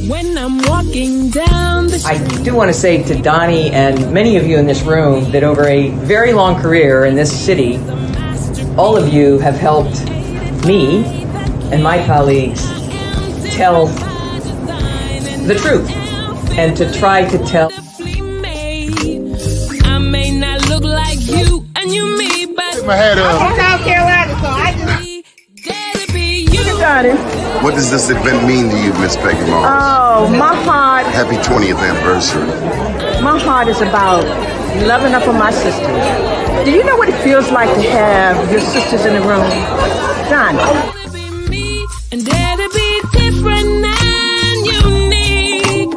When I'm walking down the street. I do want to say to Doni and many of you in this room that over a very long career in this city, all of you have helped me and my colleagues tell the truth and to try to tell. I may not look like you and you me, but Take my hat off. I'm from South Carolina, so I just. What does this event mean to you, Miss Peggy Morris? Oh, my heart. Happy 20th anniversary. My heart is about loving up on my sisters. Do you know what it feels like to have your sisters in the room? Done. And dare to be different and unique.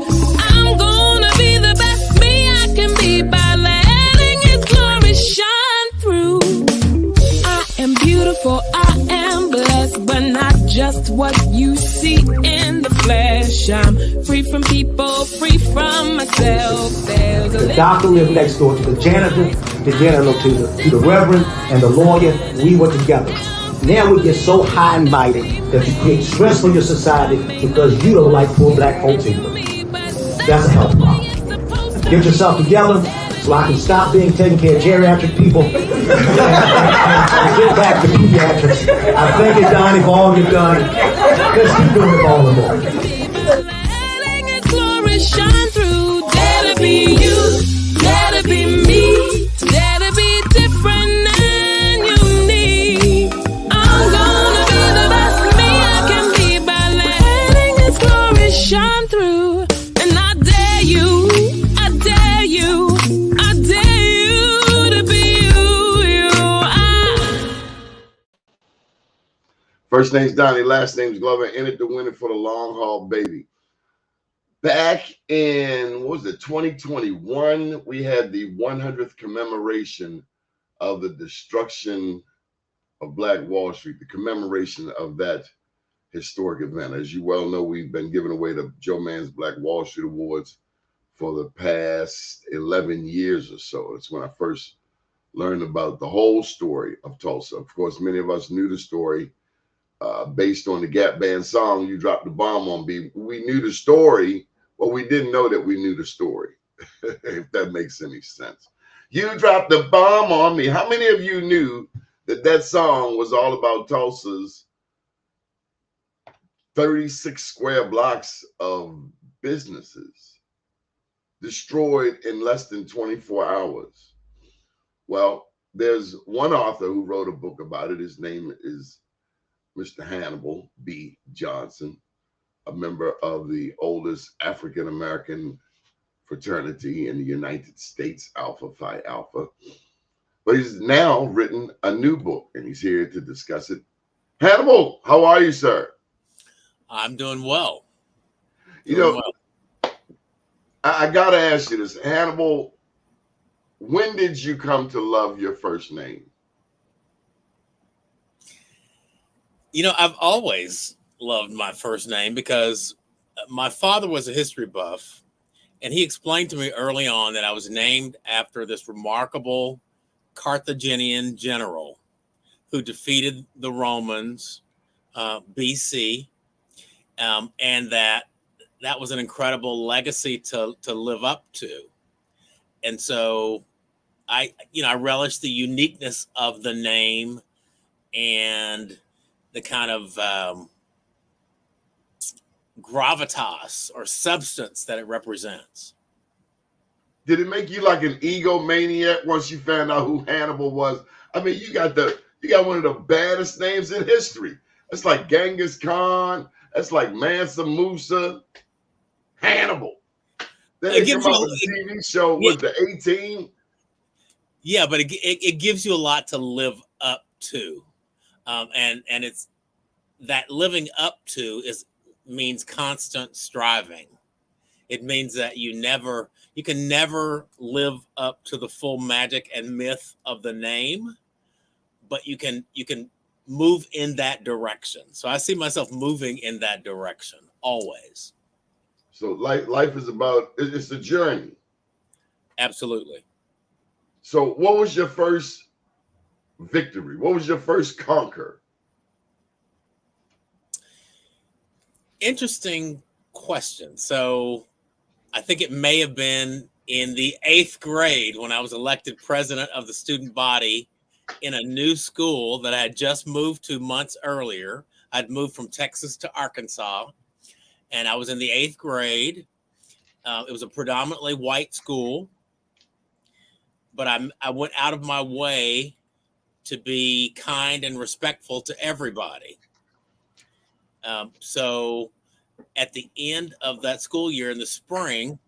I'm gonna be the best me I can be by letting His glory shine through. I am beautiful, I am blessed, but not just what you see in the flesh. I'm free from people, free from myself. There's The doctor lived next door to the janitor, to the reverend, and the lawyer. We were together. Now we get so high and mighty that you create stress for your society because you don't like poor black folks either. That's a health problem. Get yourself together so I can stop being taking care of geriatric people and get back to pediatrics. I thank you, Doni, for all you've done. Let's keep doing it all the more. letting His glory shine through. Dare to be you, dare to be me, dare to be different and unique. I'm gonna be the best me I can be by letting His glory shine through. And I dare you, I dare you, I dare you to be you. First name's Doni, last name's Glover. In it to win it for the long haul, baby. Back in, what was it, 2021, we had the 100th commemoration of the destruction of Black Wall Street, the commemoration of that historic event. As you well know, we've been giving away the Joe Mann's Black Wall Street Awards for the past 11 years or so. It's when I first learned about the whole story of Tulsa. Of course, many of us knew the story based on the Gap Band song, You Dropped the Bomb on Me. We knew the story, but we didn't know that we knew the story, if that makes any sense. You dropped the bomb on me. How many of you knew that that song was all about Tulsa's 36 square blocks of businesses destroyed in less than 24 hours? Well, there's one author who wrote a book about it. His name is Mr. Hannibal B. Johnson, a member of the oldest African-American fraternity in the United States, Alpha Phi Alpha. But he's now written a new book, and he's here to discuss it. Hannibal, how are you, sir? I'm doing well. I got to ask you this. Hannibal, when did you come to love your first name? I've always loved my first name because my father was a history buff, and he explained to me early on that I was named after this remarkable Carthaginian general who defeated the Romans BC, and that was an incredible legacy to live up to. And so I relish the uniqueness of the name and the kind of gravitas or substance that it represents. Did it make you like an egomaniac once you found out who Hannibal was? I mean, you got one of the baddest names in history. That's like Genghis Khan. That's like Mansa Musa. Hannibal. Then they come out with a TV show with the 18. Yeah, but it gives you a lot to live up to. And it's that living up to means constant striving. It means that you can never live up to the full magic and myth of the name, but you can move in that direction. So I see myself moving in that direction always. So life is it's a journey. Absolutely. So what was your first victory? What was your first conquer? Interesting question. So I think it may have been in the 8th grade when I was elected president of the student body in a new school that I had just moved to months earlier. I'd moved from Texas to Arkansas, and I was in the 8th grade. It was a predominantly white school, but I went out of my way to be kind and respectful to everybody. So at the end of that school year in the spring,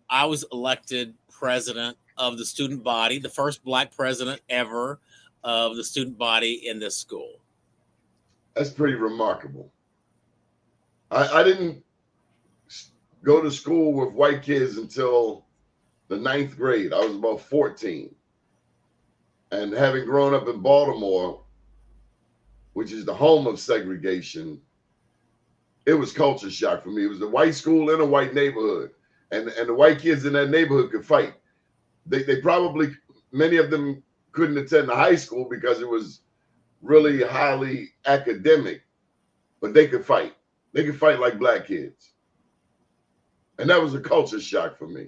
I was elected president of the student body, the first Black president ever of the student body in this school. That's pretty remarkable. I didn't go to school with white kids until the 9th grade. I was about 14. And having grown up in Baltimore, which is the home of segregation, it was culture shock for me. It was a white school in a white neighborhood. And the white kids in that neighborhood could fight. They probably, many of them couldn't attend the high school because it was really highly academic, but they could fight. They could fight like Black kids. And that was a culture shock for me.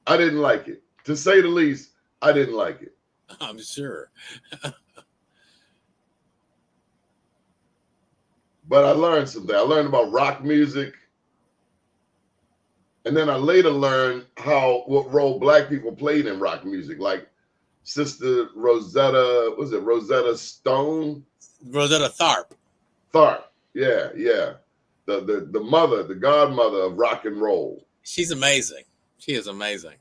I didn't like it. To say the least, I didn't like it. I'm sure. But I learned something. I learned about rock music. And then I later learned what role Black people played in rock music, like Sister Rosetta, was it Rosetta Stone? Rosetta Tharpe. Tharpe, yeah. The mother, the godmother of rock and roll. She's amazing. She is amazing.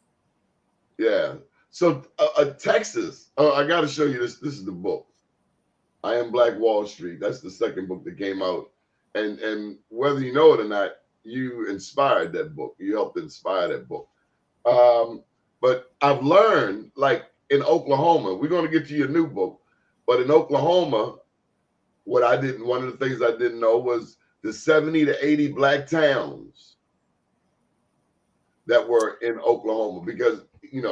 Yeah. So Texas, I got to show you this. This is the book. I Am Black Wall Street. That's the second book that came out. And whether you know it or not, you inspired that book. You helped inspire that book. But I've learned, like in Oklahoma, we're going to get to your new book, but in Oklahoma, one of the things I didn't know was the 70 to 80 Black towns that were in Oklahoma. Because,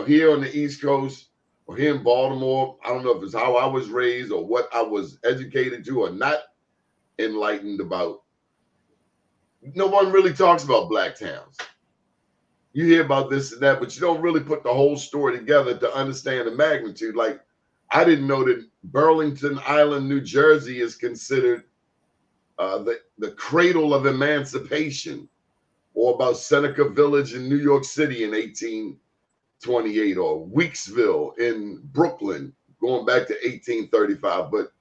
here on the East Coast or here in Baltimore, I don't know if it's how I was raised or what I was educated to or not enlightened about. No one really talks about Black towns. You hear about this and that, but you don't really put the whole story together to understand the magnitude. Like, I didn't know that Burlington Island, New Jersey is considered the cradle of emancipation, or about Seneca Village in New York City in 1828, or Weeksville in Brooklyn going back to 1835. But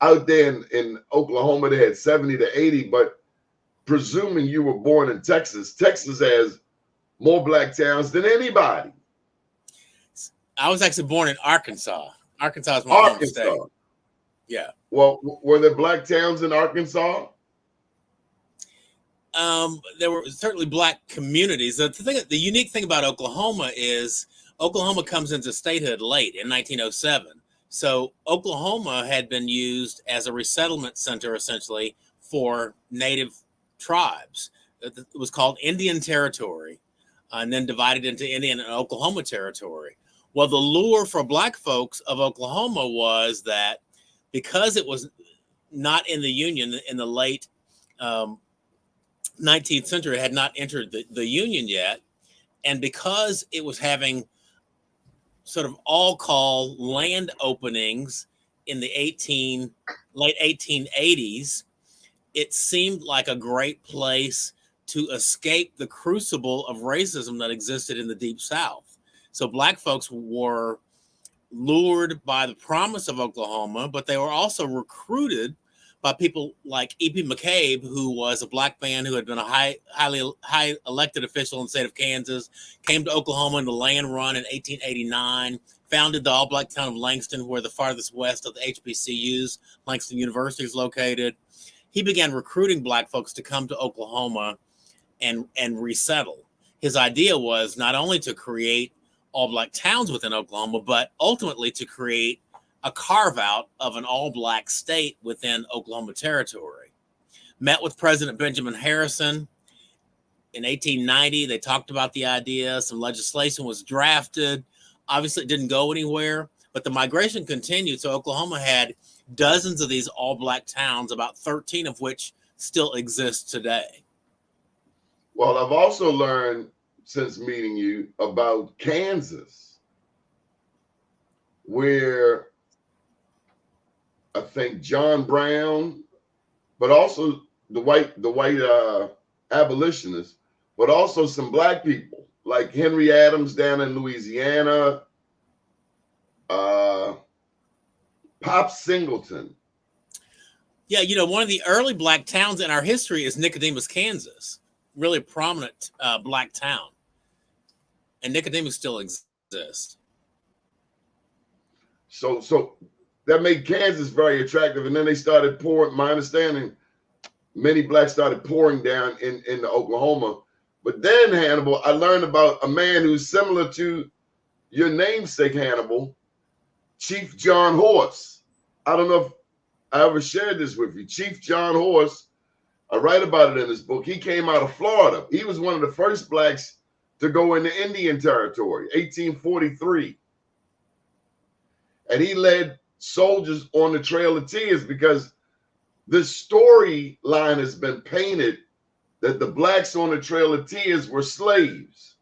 out there in Oklahoma, they had 70 to 80, but presuming you were born in Texas, Texas has more Black towns than anybody. I was actually born in Arkansas. Arkansas is my home state. Yeah. Well, were there Black towns in Arkansas? There were certainly Black communities. The unique thing about Oklahoma is Oklahoma comes into statehood late in 1907. So Oklahoma had been used as a resettlement center essentially for Native tribes. It was called Indian Territory, and then divided into Indian and Oklahoma Territory. Well, the lure for Black folks of Oklahoma was that because it was not in the Union in the late 19th century, it had not entered the Union yet, and because it was having sort of all-call land openings in the late 1880s, it seemed like a great place to escape the crucible of racism that existed in the Deep South. So Black folks were lured by the promise of Oklahoma, but they were also recruited by people like E.P. McCabe, who was a Black man who had been a high elected official in the state of Kansas, came to Oklahoma in the land run in 1889, founded the all-Black town of Langston, where the farthest west of the HBCUs, Langston University, is located. He began recruiting Black folks to come to Oklahoma and resettle. His idea was not only to create all-Black towns within Oklahoma, but ultimately to create a carve-out of an all-Black state within Oklahoma Territory. Met with President Benjamin Harrison in 1890. They talked about the idea. Some legislation was drafted. Obviously, it didn't go anywhere, but the migration continued. So Oklahoma had dozens of these all-Black towns, about 13 of which still exists today. Well, I've also learned since meeting you about Kansas, where I think John Brown, but also the white abolitionists, but also some black people like Henry Adams down in Louisiana, Pop Singleton. Yeah, you know, one of the early black towns in our history is Nicodemus, Kansas. Really prominent black town. And Nicodemus still exists. So that made Kansas very attractive. And then they started pouring, my understanding, many blacks started pouring down into Oklahoma. But then, Hannibal, I learned about a man who's similar to your namesake, Hannibal, Chief John Horse. I don't know if I ever shared this with you. Chief John Horse, I write about it in this book. He came out of Florida. He was one of the first blacks to go into Indian territory, 1843. And he led soldiers on the Trail of Tears because the storyline has been painted that the blacks on the Trail of Tears were slaves.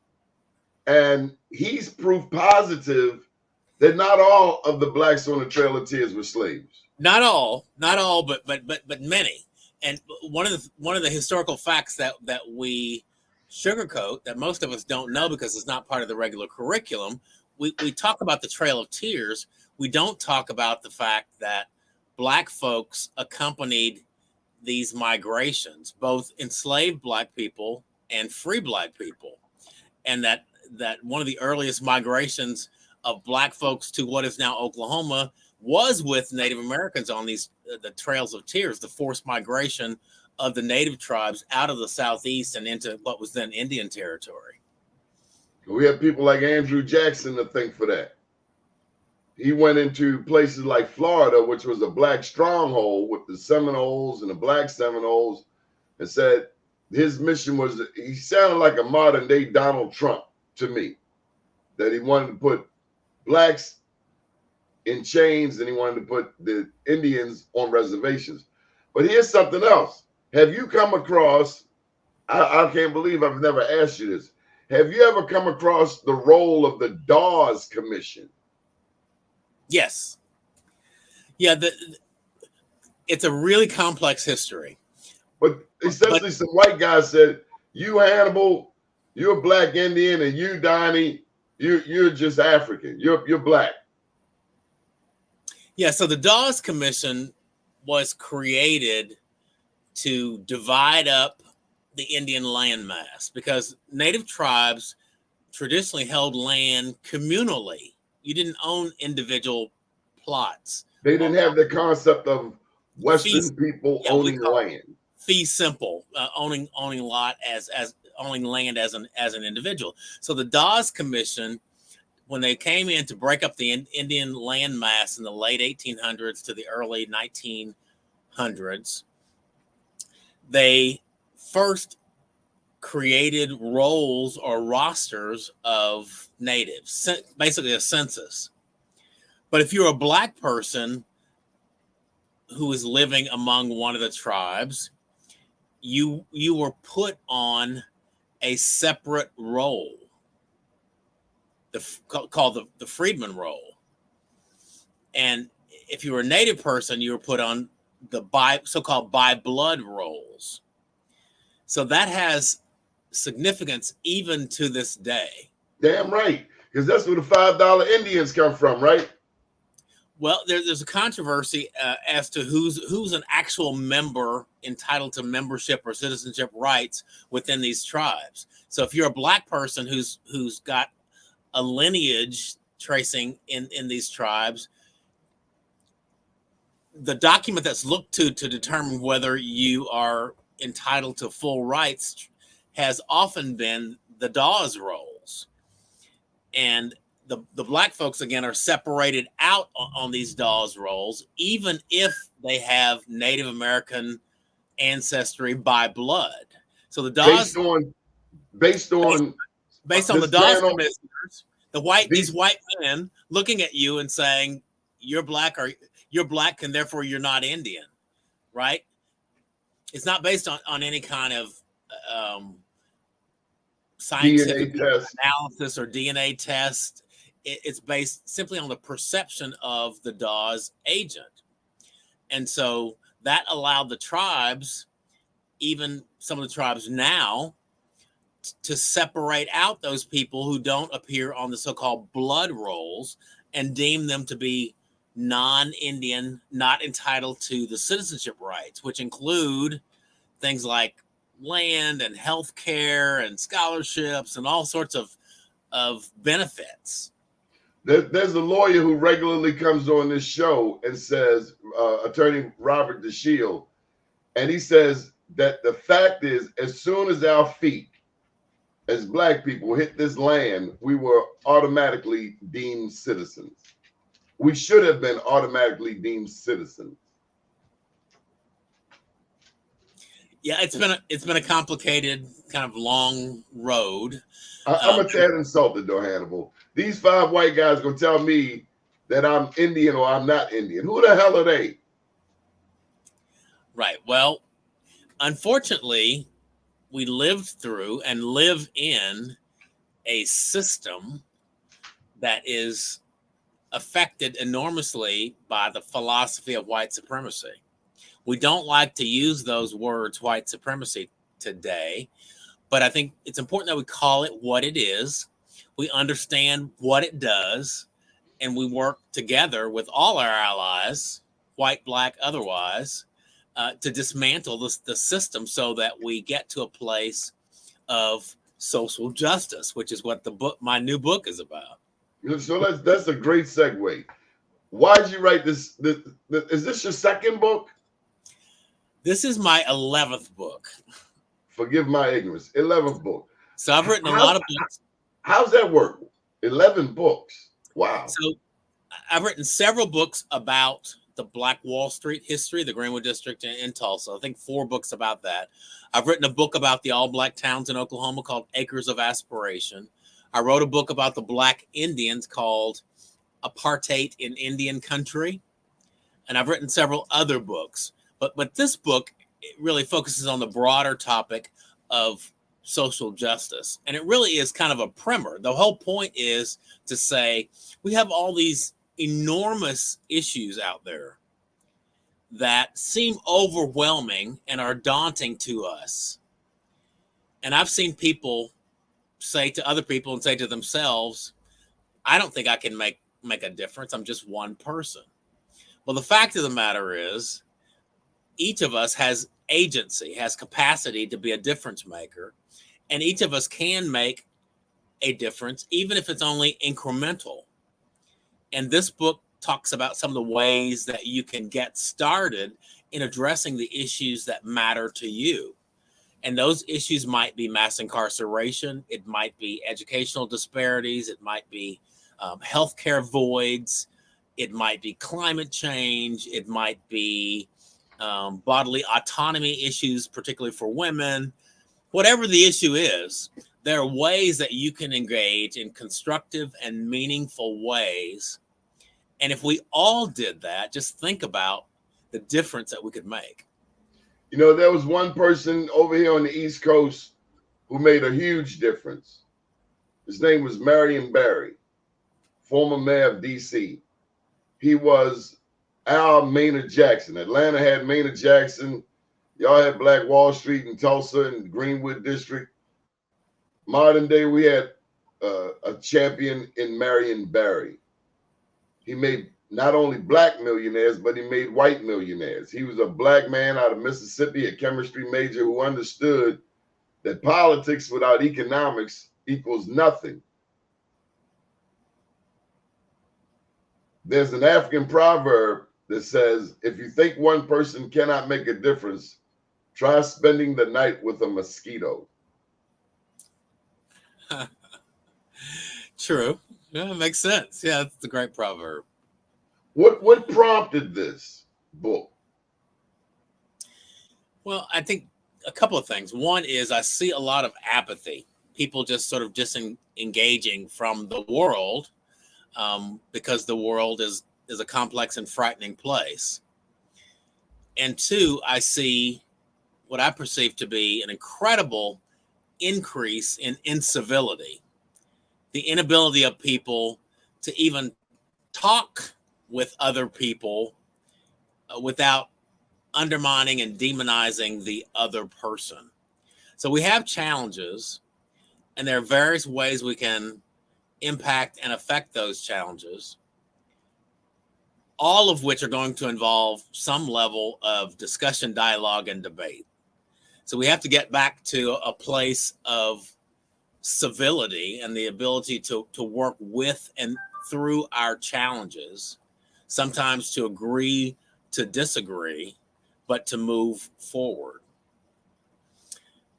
And he's proof positive that not all of the blacks on the Trail of Tears were slaves. Not all, but many. And one of the historical facts that we sugarcoat that most of us don't know because it's not part of the regular curriculum, we talk about the Trail of Tears. We don't talk about the fact that black folks accompanied these migrations, both enslaved black people and free black people. And that one of the earliest migrations of black folks to what is now Oklahoma was with Native Americans on these the Trails of Tears, the forced migration of the native tribes out of the Southeast and into what was then Indian territory. We have people like Andrew Jackson to thank for that. He went into places like Florida, which was a black stronghold with the Seminoles and the black Seminoles, and said his mission was, he sounded like a modern day Donald Trump to me, that he wanted to put blacks in chains and he wanted to put the Indians on reservations. But here's something else. Have you come across, I can't believe I've never asked you this. Have you ever come across the role of the Dawes Commission? Yes. Yeah, it's a really complex history. But essentially some white guy said, you Hannibal, you're a black Indian, and you, Doni, you're just African. You're black. Yeah, so the Dawes Commission was created to divide up the Indian landmass because native tribes traditionally held land communally. You didn't own individual plots. They didn't have the concept of Western people owning land. Fee simple, owning land as an individual. So the Dawes Commission, when they came in to break up the Indian landmass in the late 1800s to the early 1900s, they first created rolls or rosters of natives, basically a census. But if you're a black person who is living among one of the tribes, you were put on a separate roll, called the freedman roll. And if you were a native person, you were put on the so-called by blood rolls. So that has significance even to this day. Damn right, because that's where the $5 Indians come from, right? Well, there's a controversy as to who's an actual member entitled to membership or citizenship rights within these tribes. So if you're a black person who's got a lineage tracing in these tribes, the document that's looked to determine whether you are entitled to full rights has often been the Dawes rolls. And the black folks, again, are separated out on these Dawes rolls, even if they have Native American ancestry by blood. So the Dawes, based on the Dawes commissioners, these white men looking at you and saying, you're black, and therefore you're not Indian, right? it's not based on any kind of DNA scientific test. analysis or DNA test. It's based simply on the perception of the Dawes agent. And so that allowed the tribes, even some of the tribes now, to separate out those people who don't appear on the so-called blood rolls and deem them to be non-Indian, not entitled to the citizenship rights, which include things like land and health care and scholarships and all sorts of benefits. There's a lawyer who regularly comes on this show and says, attorney Robert DeShield, and he says that the fact is, as soon as our feet as black people hit this land, we were automatically deemed citizens. We should have been automatically deemed citizens. Yeah, it's been a complicated, kind of long road. I'm a tad insulted though, Hannibal. These 5 white guys gonna tell me that I'm Indian or I'm not Indian. Who the hell are they? Right. Well, unfortunately, we lived through and live in a system that is affected enormously by the philosophy of white supremacy. We don't like to use those words, white supremacy, today, but I think it's important that we call it what it is. We understand what it does, and we work together with all our allies, white, black, otherwise, to dismantle the system so that we get to a place of social justice, which is what my new book is about. So that's a great segue. Why did you write this? Is this your second book? This is my 11th book. Forgive my ignorance. 11th book. So I've written a lot of books. How's that work? 11 books. Wow. So I've written several books about the Black Wall Street history, the Greenwood District in Tulsa. I think 4 books about that. I've written a book about the all-black towns in Oklahoma called Acres of Aspiration. I wrote a book about the Black Indians called Apartheid in Indian Country. And I've written several other books. But this book really focuses on the broader topic of social justice. And it really is kind of a primer. The whole point is to say we have all these enormous issues out there that seem overwhelming and are daunting to us. And I've seen people say to other people and say to themselves, I don't think I can make a difference. I'm just one person. Well, the fact of the matter is, each of us has agency, has capacity to be a difference maker, and each of us can make a difference, even if it's only incremental. And this book talks about some of the ways that you can get started in addressing the issues that matter to you. And those issues might be mass incarceration, it might be educational disparities, it might be healthcare voids, it might be climate change, it might be bodily autonomy issues, particularly for women. Whatever the issue is, there are ways that you can engage in constructive and meaningful ways. And if we all did that, just think about the difference that we could make. You know, there was one person over here on the East Coast who made a huge difference. His name was Marion Barry, former mayor of D.C. He was Al Maynard Jackson. Atlanta had Maynard Jackson. Y'all had Black Wall Street in Tulsa and Greenwood District. Modern day, we had a champion in Marion Barry. He made not only black millionaires, but he made white millionaires. He was a black man out of Mississippi, a chemistry major who understood that politics without economics equals nothing. There's an African proverb that says, if you think one person cannot make a difference, try spending the night with a mosquito. True. Yeah, it makes sense. Yeah, that's a great proverb. What prompted this book? Well, I think a couple of things. One is I see a lot of apathy. People just sort of disengaging from the world because the world is a complex and frightening place. And 2, I see what I perceive to be an incredible increase in incivility, the inability of people to even talk with other people without undermining and demonizing the other person. So we have challenges, and there are various ways we can impact and affect those challenges, all of which are going to involve some level of discussion, dialogue, and debate. So we have to get back to a place of civility and the ability to work with and through our challenges, sometimes to agree to disagree, but to move forward.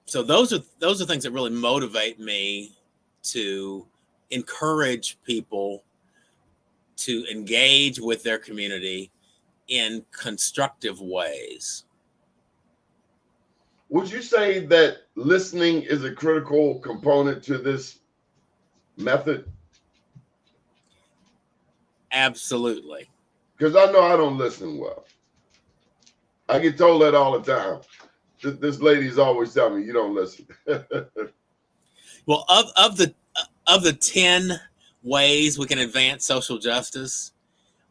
So those are things that really motivate me to encourage people to engage with their community in constructive ways. Would you say that listening is a critical component to this method? Absolutely. Because I know I don't listen well. I get told that all the time. This lady's always telling me you don't listen. Well, of the 10 ways we can advance social justice,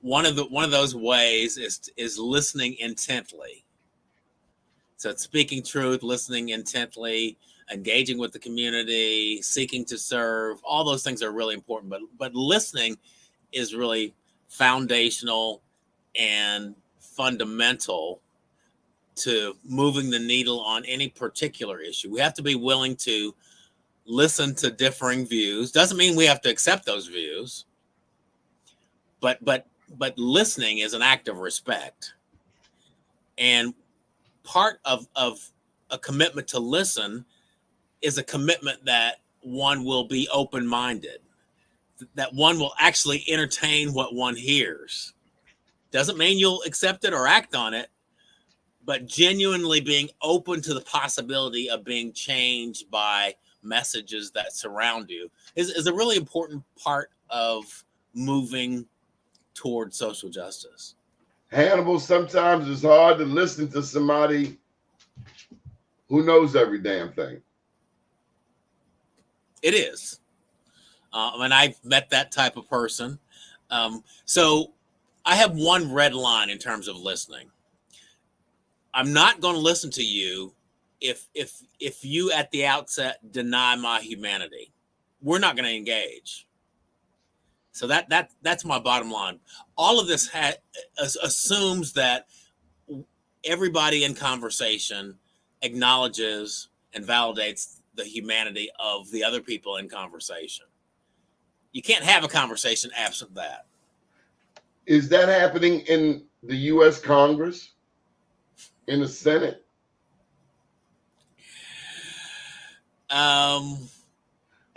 one of those ways is listening intently. So it's speaking truth, listening intently, engaging with the community, seeking to serve. All those things are really important, but listening is really foundational and fundamental to moving the needle on any particular issue. We have to be willing to listen to differing views. Doesn't mean we have to accept those views, but listening is an act of respect. And part of a commitment to listen is a commitment that one will be open-minded, that one will actually entertain what one hears. Doesn't mean you'll accept it or act on it, but genuinely being open to the possibility of being changed by messages that surround you is a really important part of moving toward social justice. Hannibal, sometimes it's hard to listen to somebody who knows every damn thing. It is. And I've met that type of person. So I have one red line in terms of listening. I'm not going to listen to you if you at the outset deny my humanity. We're not going to engage. So that's my bottom line. All of this assumes that everybody in conversation acknowledges and validates the humanity of the other people in conversation. You can't have a conversation absent that. Is that happening in the U.S. Congress, in the Senate? I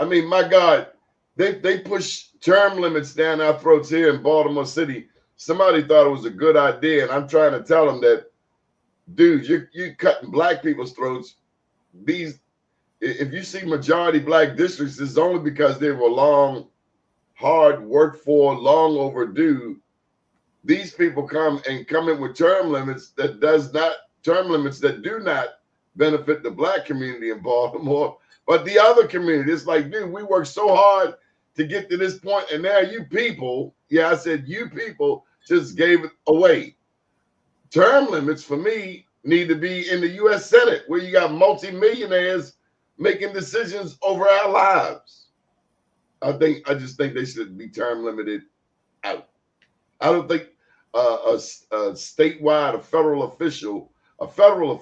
mean, my God, they push term limits down our throats here in Baltimore City. Somebody thought it was a good idea, and I'm trying to tell them that, dude, you're cutting black people's throats. If you see majority black districts, it's only because they were long, hard worked for, long overdue. These people come in with term limits that do not benefit the black community in Baltimore, but the other community. It's like, dude, we worked so hard to get to this point, and now you people, I said you people, just gave it away. Term limits for me need to be in the U.S. Senate, where you got multimillionaires making decisions over our lives. I just think they should be term limited out. I don't think a statewide, a federal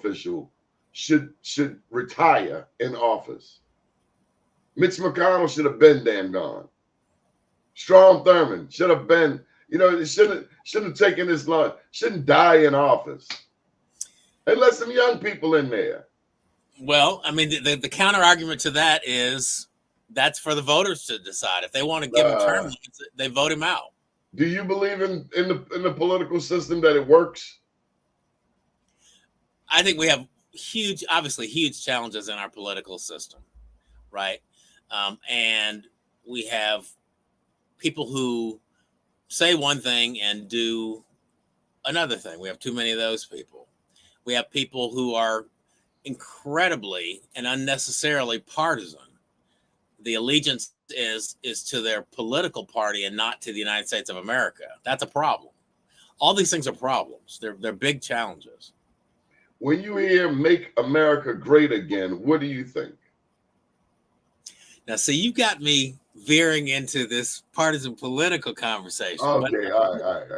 official should retire in office. Mitch McConnell should have been damn gone. Strom Thurmond should have been, it shouldn't have taken this long, shouldn't die in office. And let some young people in there. Well, I mean, the counter argument to that is that's for the voters to decide. If they want to give him term limits, they vote him out. Do you believe in the political system that it works? I think we have obviously huge challenges in our political system, right? And we have people who say one thing and do another thing. We have too many of those people. We have people who are incredibly and unnecessarily partisan. The allegiance is to their political party and not to the United States of America. That's a problem. All these things are problems. They're big challenges. When you hear "Make America Great Again," what do you think? Now, see, you got me veering into this partisan political conversation. Okay, all right,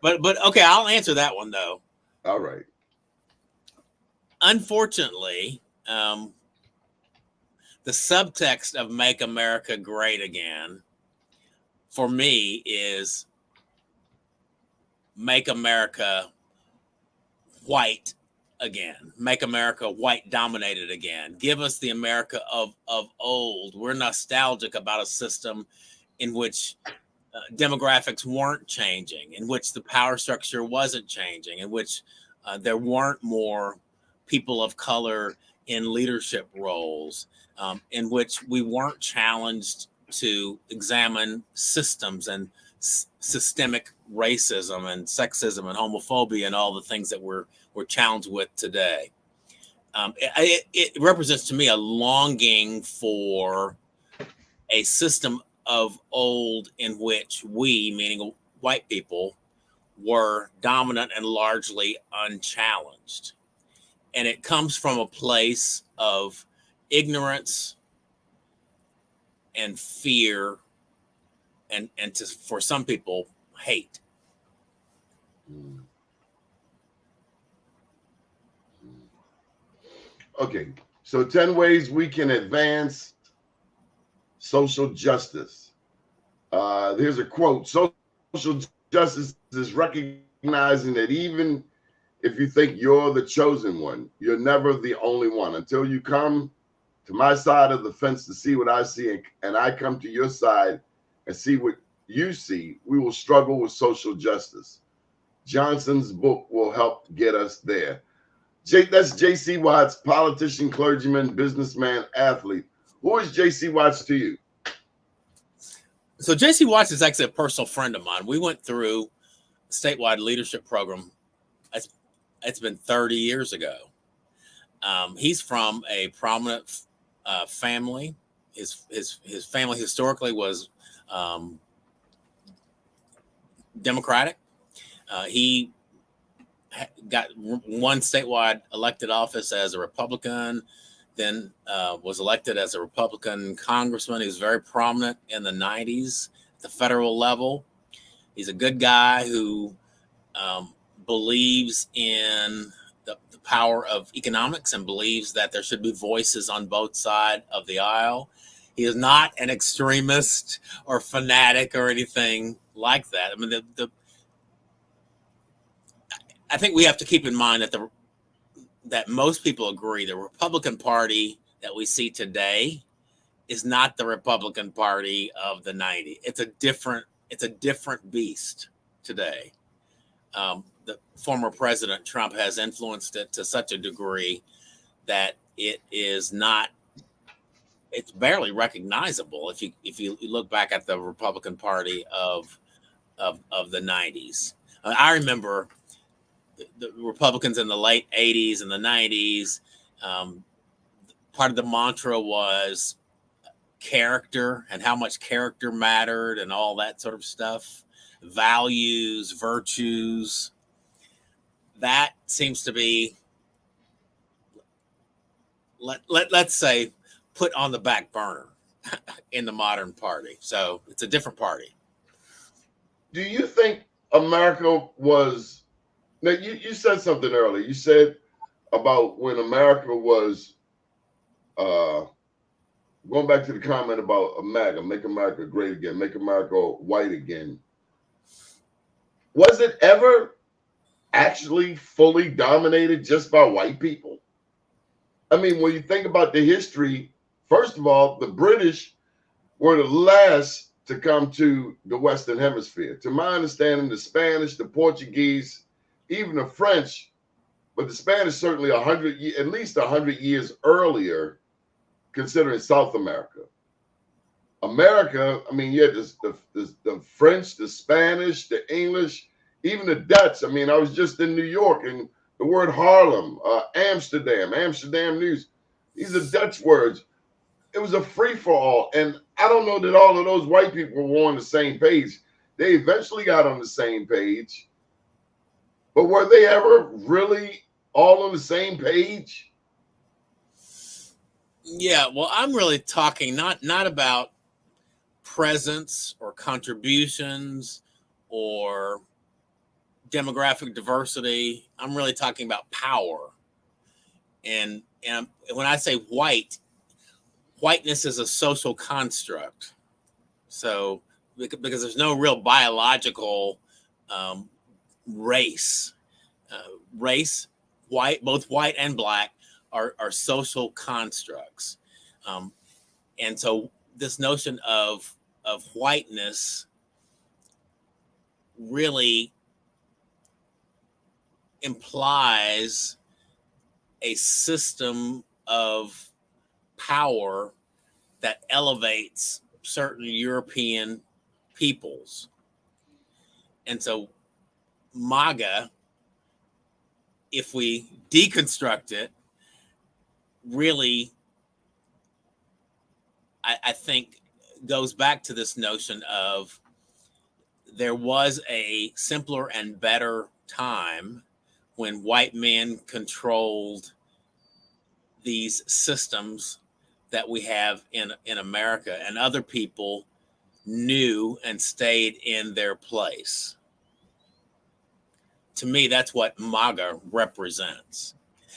fine. But okay, I'll answer that one though. All right. Unfortunately, the subtext of "Make America Great Again" for me is make America white again, make America white dominated again. Give us the America of old. We're nostalgic about a system in which demographics weren't changing, in which the power structure wasn't changing, in which there weren't more people of color in leadership roles, in which we weren't challenged to examine systems and systemic racism and sexism and homophobia and all the things that we're challenged with today. It represents to me a longing for a system of old in which we, meaning white people, were dominant and largely unchallenged. And it comes from a place of ignorance and fear and for some people, hate. Okay, so 10 ways we can advance social justice. Here's a quote: social justice is recognizing that even if you think you're the chosen one, you're never the only one. Until you come to my side of the fence to see what I see, and I come to your side and see what you see, we will struggle with social justice. Johnson's book will help get us there. That's J.C. Watts, politician, clergyman, businessman, athlete. Who is J.C. Watts to you? So J.C. Watts is actually a personal friend of mine. We went through a statewide leadership program. It's been 30 years ago. He's from a prominent family. His family historically was Democratic. He got one statewide elected office as a Republican, then was elected as a Republican congressman. He was very prominent in the 90s at the federal level. He's a good guy who believes in the power of economics and believes that there should be voices on both sides of the aisle. He is not an extremist or fanatic or anything like that. I mean, I think we have to keep in mind that most people agree the Republican Party that we see today is not the Republican Party of the 90s. It's a different beast today. The former President Trump has influenced it to such a degree that it's barely recognizable if you look back at the Republican Party of the 90s. I remember the Republicans in the late 80s and the 90s, part of the mantra was character and how much character mattered and all that sort of stuff, values, virtues. That seems to be, let's say, put on the back burner in the modern party. So it's a different party. Do you think America was... Now, you said something earlier. You said about when America was, going back to the comment about MAGA, make America great again, make America white again. Was it ever actually fully dominated just by white people? I mean, when you think about the history, first of all, the British were the last to come to the Western Hemisphere. To my understanding, the Spanish, the Portuguese, even the French, but the Spanish certainly at least 100 years earlier, considering South America. America, I mean, yeah, the French, the Spanish, the English, even the Dutch. I mean, I was just in New York, and The word Harlem, Amsterdam, Amsterdam news. These are Dutch words. It was a free-for-all. And I don't know that all of those white people were on the same page. They eventually got on the same page. But were they ever really all on the same page? Yeah, well, I'm really talking not about presence or contributions or demographic diversity. I'm really talking about power. And when I say whiteness is a social construct. So because there's no real biological race, white, both white and black are social constructs. And so this notion of whiteness really implies a system of power that elevates certain European peoples. And so MAGA, if we deconstruct it, really, I think goes back to this notion of there was a simpler and better time when white men controlled these systems that we have in America, and other people knew and stayed in their place. To me, that's what MAGA represents.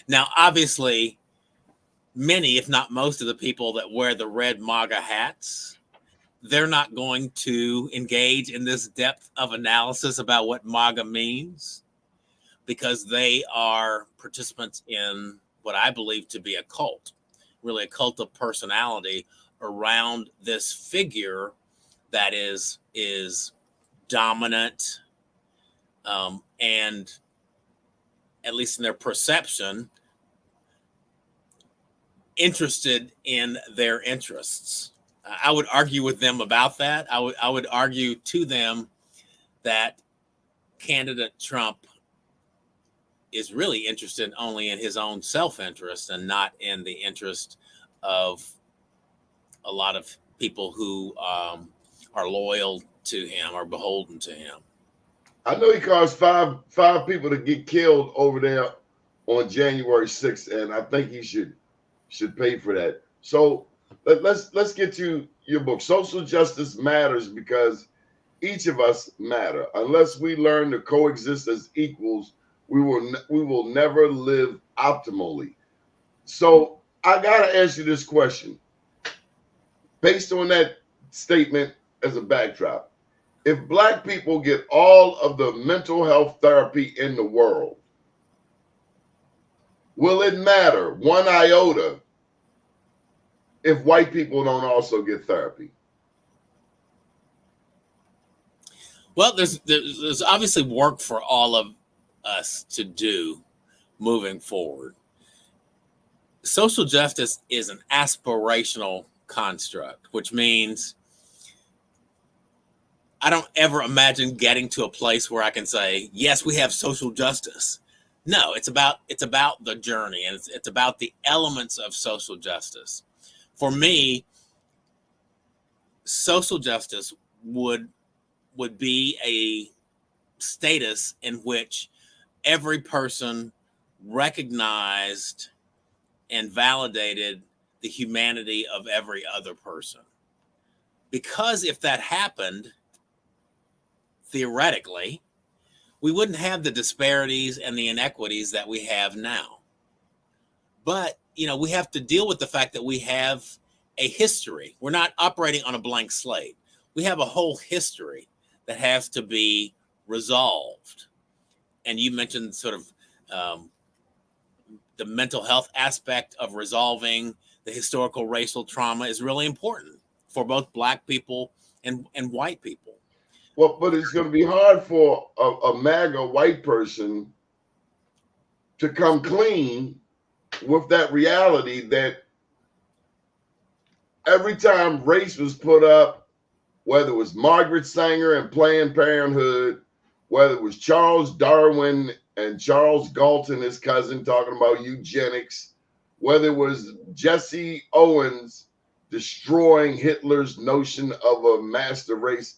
Now, obviously, many, if not most of the people that wear the red MAGA hats, they're not going to engage in this depth of analysis about what MAGA means, because they are participants in what I believe to be a cult, really a cult of personality around this figure that is dominant, and at least in their perception, interested in their interests. I would argue with them about that. I would argue to them that candidate Trump is really interested only in his own self-interest and not in the interest of a lot of people who are loyal to him or beholden to him. I know he caused five people to get killed over there on January 6th, and I think he should pay for that. So let's get to your book. Social justice matters because each of us matter. Unless we learn to coexist as equals, we will never live optimally. So I gotta ask you this question, based on that statement as a backdrop. If Black people get all of the mental health therapy in the world, will it matter one iota if white people don't also get therapy? Well, there's obviously work for all of us to do moving forward. Social justice is an aspirational construct, which means I don't ever imagine getting to a place where I can say, yes, we have social justice. No, it's about the journey, and it's about the elements of social justice. For me, social justice would be a status in which every person recognized and validated the humanity of every other person. Because if that happened, theoretically, we wouldn't have the disparities and the inequities that we have now. But, we have to deal with the fact that we have a history. We're not operating on a blank slate. We have a whole history that has to be resolved. And you mentioned sort of the mental health aspect of resolving the historical racial trauma is really important for both Black people and white people. Well, but it's going to be hard for a MAGA white person to come clean with that reality that every time race was put up, whether it was Margaret Sanger and Planned Parenthood, whether it was Charles Darwin and Charles Galton, his cousin, talking about eugenics, whether it was Jesse Owens destroying Hitler's notion of a master race,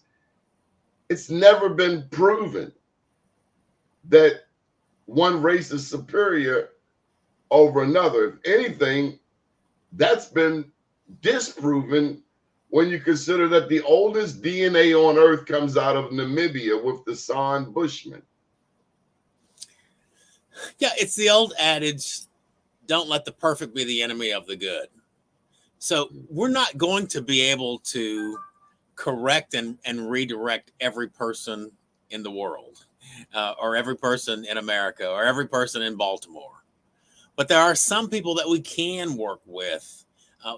it's never been proven that one race is superior over another. If anything, that's been disproven when you consider that the oldest DNA on Earth comes out of Namibia with the San Bushmen. Yeah, it's the old adage, don't let the perfect be the enemy of the good. So we're not going to be able to correct and redirect every person in the world, or every person in America, or every person in Baltimore. But there are some people that we can work with,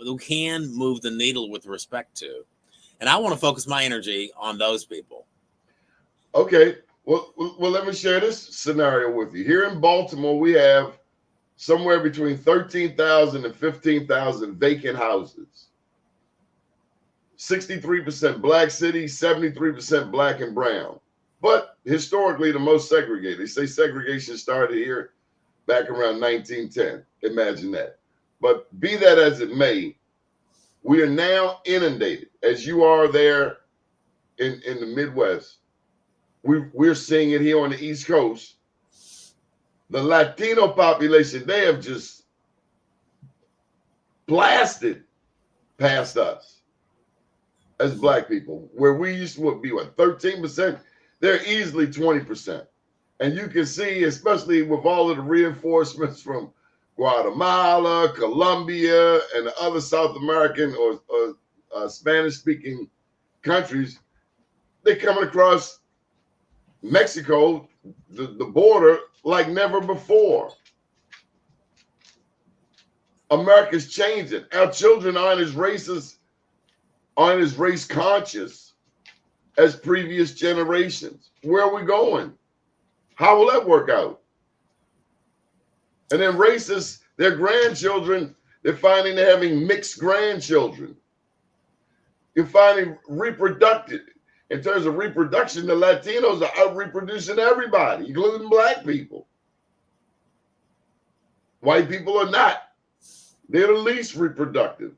who can move the needle with respect to. And I want to focus my energy on those people. Okay, well, let me share this scenario with you. Here in Baltimore, we have somewhere between 13,000 and 15,000 vacant houses. 63% black city, 73% black and brown. But historically, the most segregated. They say segregation started here back around 1910. Imagine that. But be that as it may, we are now inundated, as you are there in the Midwest. We're seeing it here on the East Coast. The Latino population, they have just blasted past us as black people, where we used to be, what, 13%? They're easily 20%. And you can see, especially with all of the reinforcements from Guatemala, Colombia, and the other South American or Spanish-speaking countries, they're coming across Mexico, the border, like never before. America's changing. Our children aren't as racist, aren't as race conscious as previous generations. Where are we going? How will that work out? And then racists, their grandchildren, they're finding they're having mixed grandchildren. You're finding reproductive. In terms of reproduction, the Latinos are out reproducing everybody, including black people. White people are not. They're the least reproductive.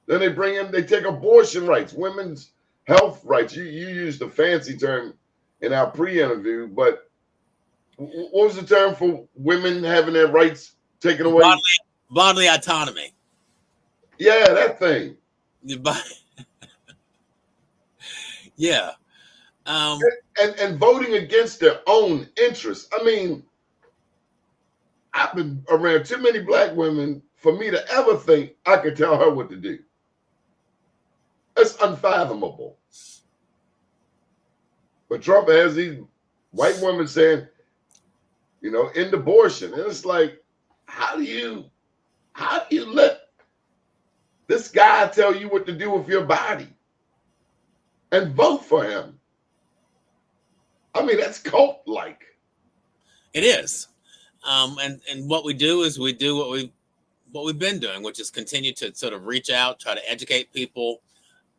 Then they take abortion rights, women's health rights. You used a fancy term in our pre-interview, but what was the term for women having their rights taken away? Bodily autonomy. Yeah, that thing. Yeah. And voting against their own interests. I mean, I've been around too many black women for me to ever think I could tell her what to do. That's unfathomable. But Trump has these white women saying, end abortion. And it's like, how do you let this guy tell you what to do with your body and vote for him? I mean, that's cult-like. It is. And what we do is we do what we've been doing, which is continue to sort of reach out, try to educate people,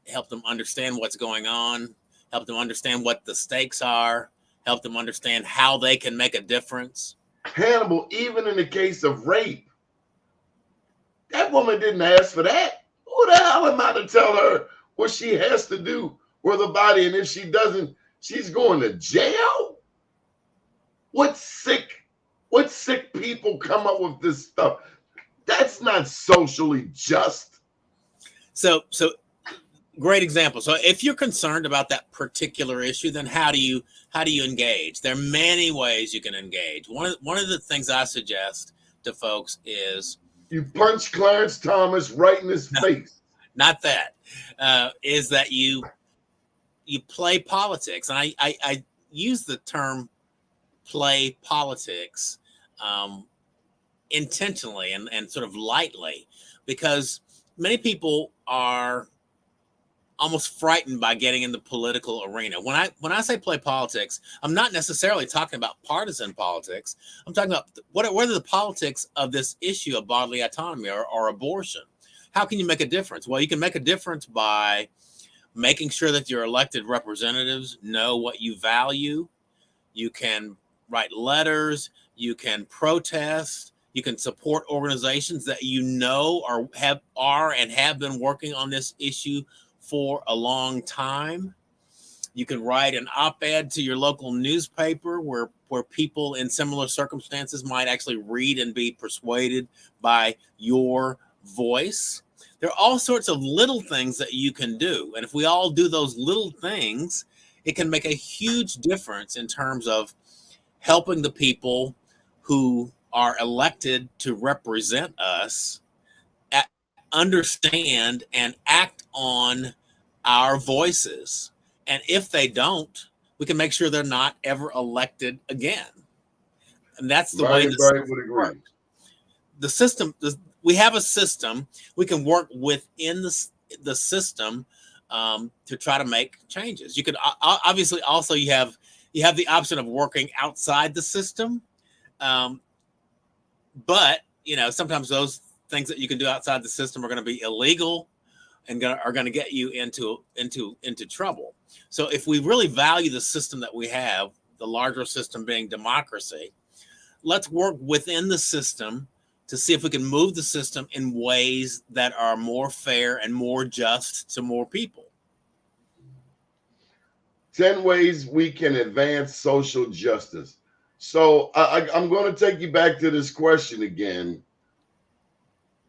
help them understand what's going on, help them understand what the stakes are, help them understand how they can make a difference. Hannibal, even in the case of rape, that woman didn't ask for that. Who the hell am I to tell her what she has to do with her body? And if she doesn't, she's going to jail? What sick people come up with this stuff? That's not socially just. So great example. So if you're concerned about that particular issue, then how do you engage? There are many ways you can engage. One of the things I suggest to folks is you punch Clarence Thomas right in his face. Not that. Is that you play politics. And I use the term play politics intentionally and sort of lightly, because many people are almost frightened by getting in the political arena. When I say play politics, I'm not necessarily talking about partisan politics. I'm talking about what are the politics of this issue of bodily autonomy or abortion. How can you make a difference? Well, you can make a difference by making sure that your elected representatives know what you value. You can write letters, you can protest, you can support organizations that you know are and have been working on this issue for a long time. You can write an op-ed to your local newspaper where people in similar circumstances might actually read and be persuaded by your voice. There are all sorts of little things that you can do. And if we all do those little things, it can make a huge difference in terms of helping the people who are elected to represent us understand and act on our voices. And if they don't, we can make sure they're not ever elected again. And that's the way the Very would agree. works. The system, we have a system. We can work within the system to try to make changes. You could obviously also you have the option of working outside the system, but sometimes those things that you can do outside the system are going to be illegal and are going to get you into trouble. So if we really value the system that we have, the larger system being democracy, let's work within the system to see if we can move the system in ways that are more fair and more just to more people. 10 ways we can advance social justice. So I'm going to take you back to this question again,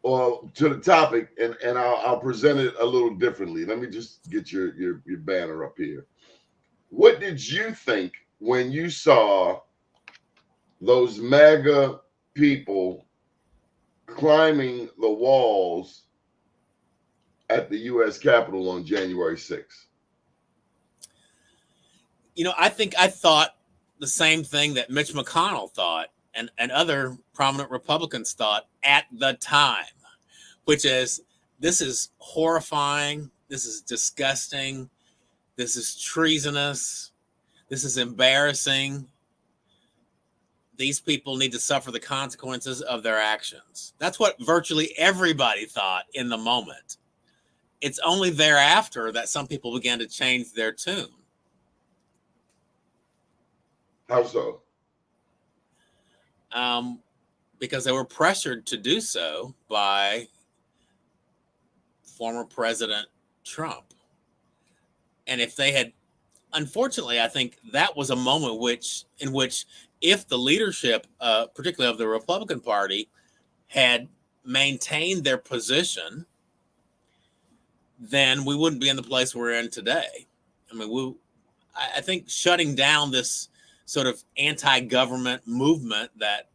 or to the topic, and I'll present it a little differently. Let me just get your banner up here. What did you think when you saw those MAGA people climbing the walls at the U.S. Capitol on January 6th? I think I thought the same thing that Mitch McConnell thought and other prominent Republicans thought at the time, which is, this is horrifying, this is disgusting, this is treasonous, this is embarrassing. These people need to suffer the consequences of their actions. That's what virtually everybody thought in the moment. It's only thereafter that some people began to change their tune. How so? Because they were pressured to do so by former President Trump. And if they had, unfortunately, I think that was a moment in which if the leadership, particularly of the Republican Party, had maintained their position, then we wouldn't be in the place we're in today. I mean, I think shutting down this sort of anti-government movement that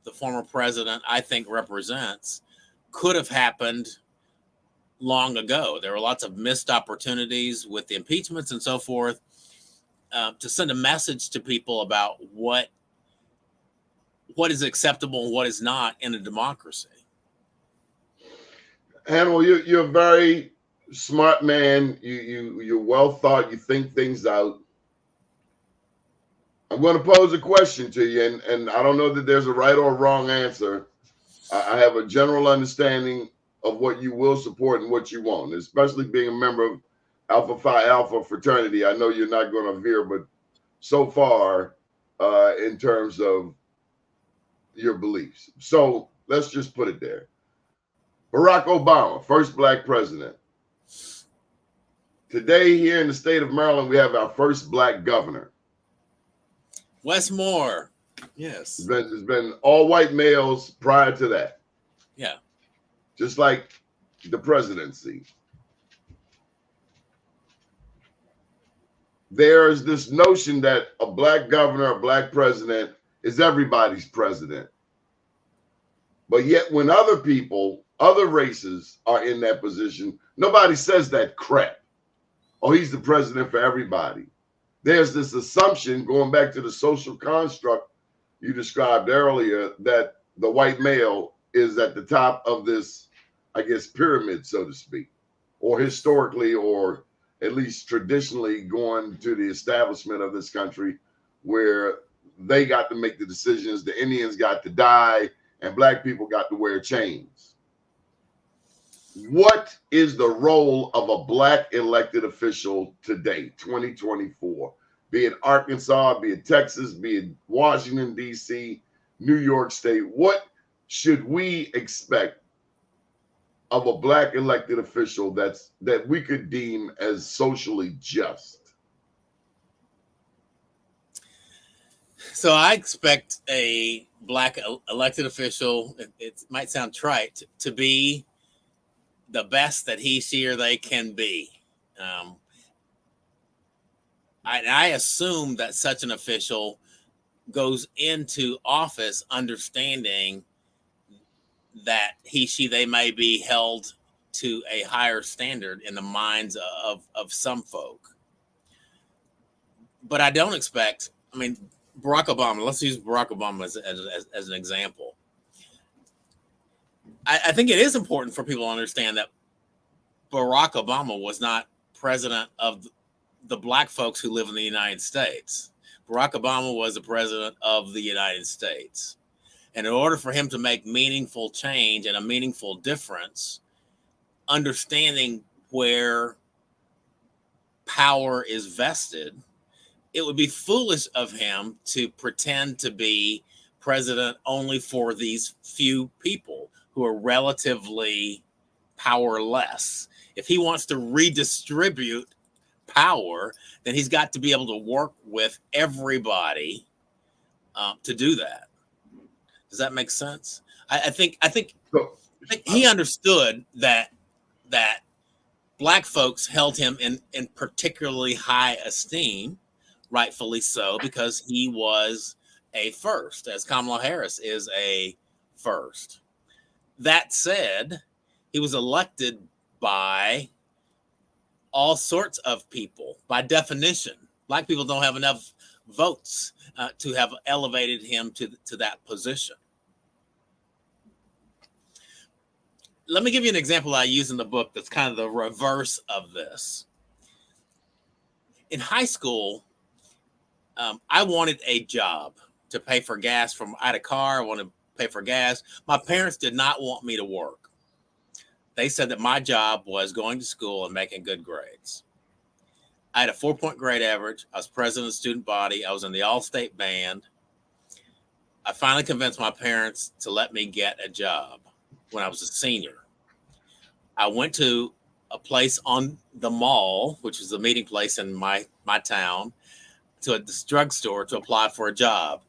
the former president, I think, represents could have happened long ago. There were lots of missed opportunities with the impeachments and so forth to send a message to people about what is acceptable and what is not in a democracy. Hannibal, you're a very smart man. You're well thought. You think things out. I'm going to pose a question to you, and I don't know that there's a right or wrong answer. I have a general understanding of what you will support and what you won't, especially being a member of Alpha Phi Alpha fraternity. I know you're not going to veer, but so far in terms of your beliefs. So let's just put it there. Barack Obama, first black president. Today here in the state of Maryland, we have our first black governor. Wes Moore. Yes. There's been all white males prior to that. Yeah. Just like the presidency. There's this notion that a black governor, a black president is everybody's president. But yet when other people, other races are in that position, nobody says that crap. Oh, he's the president for everybody. There's this assumption, going back to the social construct you described earlier, that the white male is at the top of this, I guess, pyramid, so to speak, or historically, or at least traditionally going to the establishment of this country where they got to make the decisions, the Indians got to die, and black people got to wear chains. What is the role of a black elected official today, 2024? be it Arkansas, be it Texas, be it Washington, D.C., New York State. What should we expect of a black elected official that we could deem as socially just? So I expect a black elected official, it might sound trite, to be the best that he, she, or they can be. I assume that such an official goes into office understanding that he, she, they may be held to a higher standard in the minds of some folk. But I don't expect, I mean, Barack Obama, let's use Barack Obama as an example. I think it is important for people to understand that Barack Obama was not president of the black folks who live in the United States. Barack Obama was the president of the United States. And in order for him to make meaningful change and a meaningful difference, understanding where power is vested, it would be foolish of him to pretend to be president only for these few people who are relatively powerless. If he wants to redistribute power, then he's got to be able to work with everybody to do that. Does that make sense? I think he understood that black folks held him in particularly high esteem, rightfully so, because he was a first, as Kamala Harris is a first. That said, he was elected by all sorts of people. By definition, black people don't have enough votes to have elevated him to that position. Let me give you an example I use in the book that's kind of the reverse of this. In high school, I wanted a job to pay for gas. I had a car, I wanted to pay for gas. My parents did not want me to work. They said that my job was going to school and making good grades. I had a 4-point grade average. I was president of the student body. I was in the all-state band. I finally convinced my parents to let me get a job when I was a senior. I went to a place on the mall, which is a meeting place in my town, to this drugstore to apply for a job.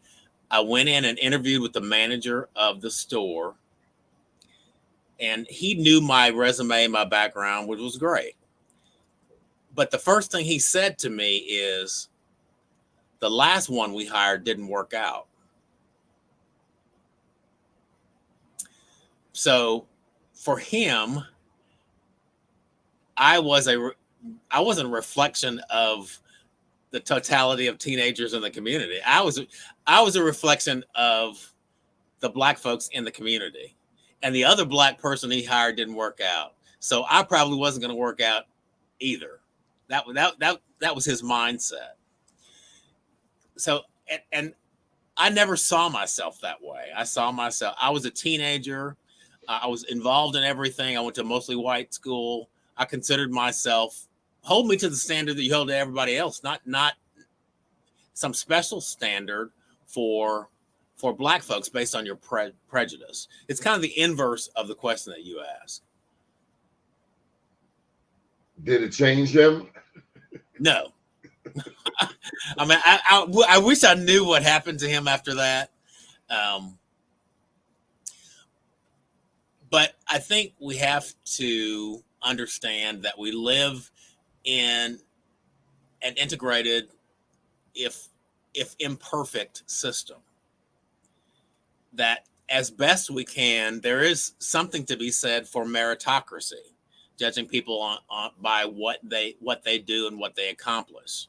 I went in and interviewed with the manager of the store, and he knew my resume, my background, which was great. But the first thing he said to me is, the last one we hired didn't work out. So for him, I wasn't a reflection of the totality of teenagers in the community. I was a reflection of the black folks in the community. And the other black person he hired didn't work out. So I probably wasn't going to work out either. That was his mindset. So, and I never saw myself that way. I was a teenager. I was involved in everything. I went to a mostly white school. I considered myself, hold me to the standard that you hold to everybody else, not some special standard for black folks based on your prejudice. It's kind of the inverse of the question that you asked. Did it change him? No. I mean, I wish I knew what happened to him after that. But I think we have to understand that we live in an integrated, if imperfect, system. That as best we can, there is something to be said for meritocracy, judging people by what they do and what they accomplish.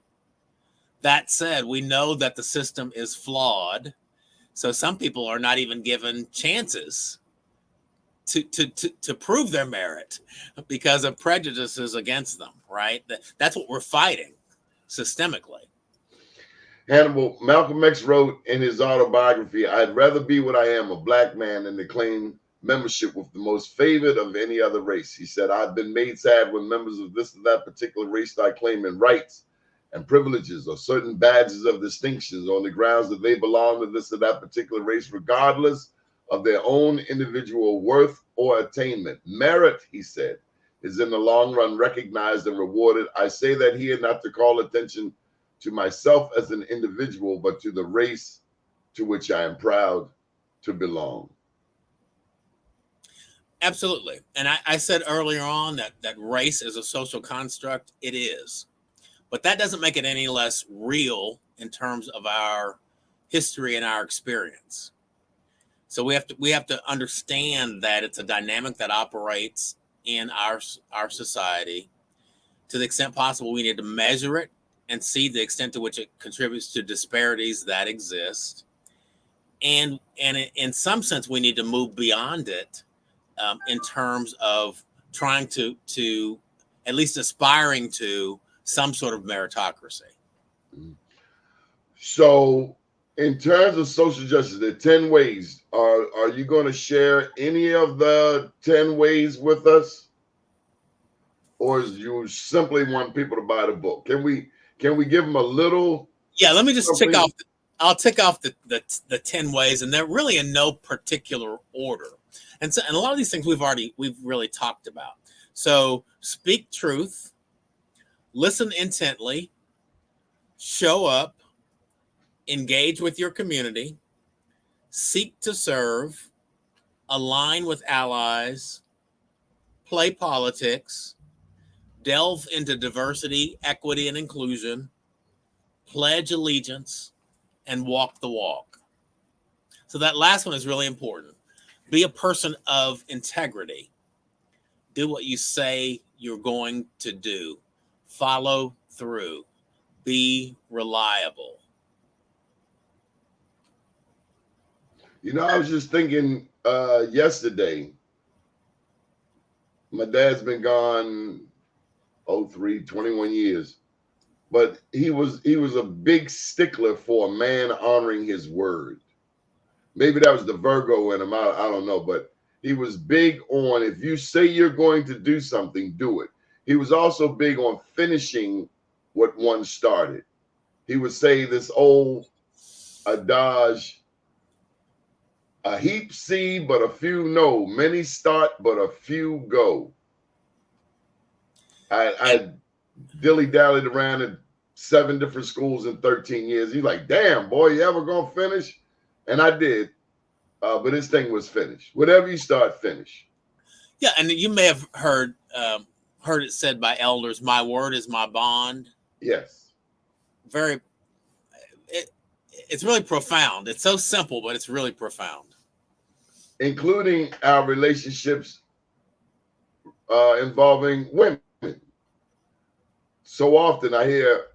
That said, we know that the system is flawed, so some people are not even given chances to prove their merit because of prejudices against them, right? That's what we're fighting systemically. Hannibal, Malcolm X wrote in his autobiography, "I'd rather be what I am, a black man, than to claim membership with the most favored of any other race." He said, "I've been made sad when members of this or that particular race start claiming rights and privileges or certain badges of distinctions on the grounds that they belong to this or that particular race, regardless of their own individual worth or attainment. Merit, he said, is in the long run recognized and rewarded. I say that here not to call attention to myself as an individual, but to the race to which I am proud to belong. Absolutely. And I said earlier on that race is a social construct. It is. But that doesn't make it any less real in terms of our history and our experience. So we have to understand that it's a dynamic that operates in our society. To the extent possible, we need to measure it and see the extent to which it contributes to disparities that exist. And in some sense, we need to move beyond it in terms of trying to at least aspiring to some sort of meritocracy. So in terms of social justice, there are 10 ways. Are you going to share any of the 10 ways with us? Or is you simply want people to buy the book? Can we give them a little? Yeah, let me just tick off. I'll tick off the 10 ways, and they're really in no particular order. And a lot of these things we've really talked about. So speak truth, listen intently, show up, engage with your community, seek to serve, align with allies, play politics, delve into diversity, equity, and inclusion, pledge allegiance, and walk the walk. So that last one is really important. Be a person of integrity. Do what you say you're going to do. Follow through. Be reliable. You know, I was just thinking yesterday, my dad's been gone 21 years. But he was a big stickler for a man honoring his word. Maybe that was the Virgo in him. I don't know. But he was big on, if you say you're going to do something, do it. He was also big on finishing what one started. He would say this old adage, a heap see, but a few know. Many start, but a few go. I dilly-dallied around at 7 different schools in 13 years. He's like, damn, boy, you ever gonna finish? And I did. But this thing was finished. Whatever you start, finish. Yeah, and you may have heard it said by elders, my word is my bond. Yes. It's really profound. It's so simple, but it's really profound. Including our relationships involving women. So often I hear,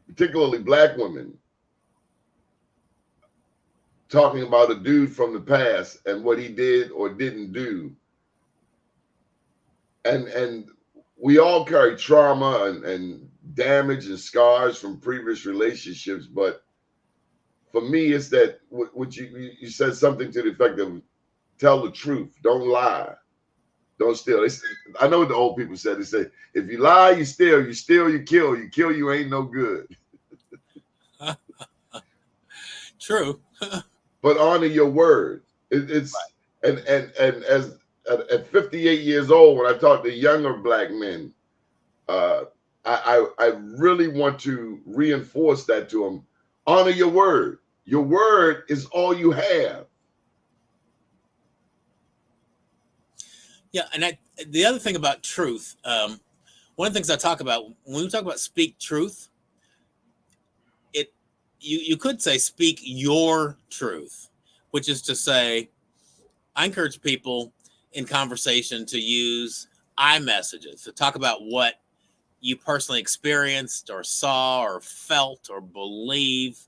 particularly Black women, talking about a dude from the past and what he did or didn't do. And we all carry trauma and damage and scars from previous relationships. But for me, it's that what you said something to the effect of tell the truth, don't lie. Don't steal. I know what the old people said. They say, if you lie, you steal, you kill. You kill, you ain't no good. True. But honor your word. It's right. And as at 58 years old, when I talk to younger Black men, I really want to reinforce that to them. Honor your word. Your word is all you have. Yeah, and the other thing about truth, one of the things I talk about when we talk about speak truth, you could say speak your truth, which is to say, I encourage people in conversation to use I messages to talk about what you personally experienced or saw or felt or believe,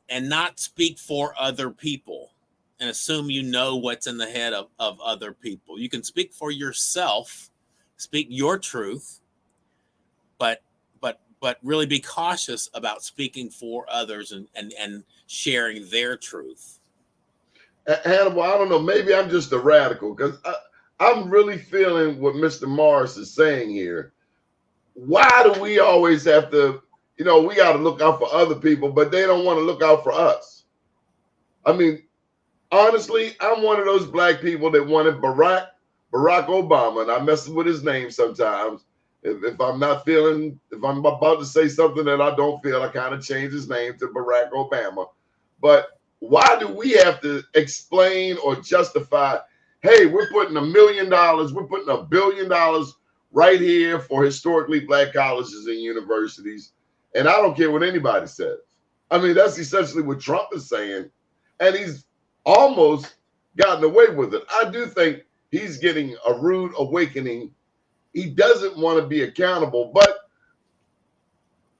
and not speak for other people and assume you know what's in the head of other people. You can speak for yourself, speak your truth, but really be cautious about speaking for others and sharing their truth. Hannibal, I don't know, maybe I'm just a radical because I'm really feeling what Mr. Morris is saying here. why do we always have to, we got to look out for other people, but they don't want to look out for us? I mean, honestly, I'm one of those black people that wanted Barack Obama, and I mess with his name sometimes. If I'm about to say something that I don't feel, I kind of change his name to Barack Obama. But why do we have to explain or justify, hey, we're putting $1 million, we're putting $1 billion right here for historically black colleges and universities, and I don't care what anybody says. I mean, that's essentially what Trump is saying, and he's almost gotten away with it. I do think he's getting a rude awakening. He doesn't want to be accountable, but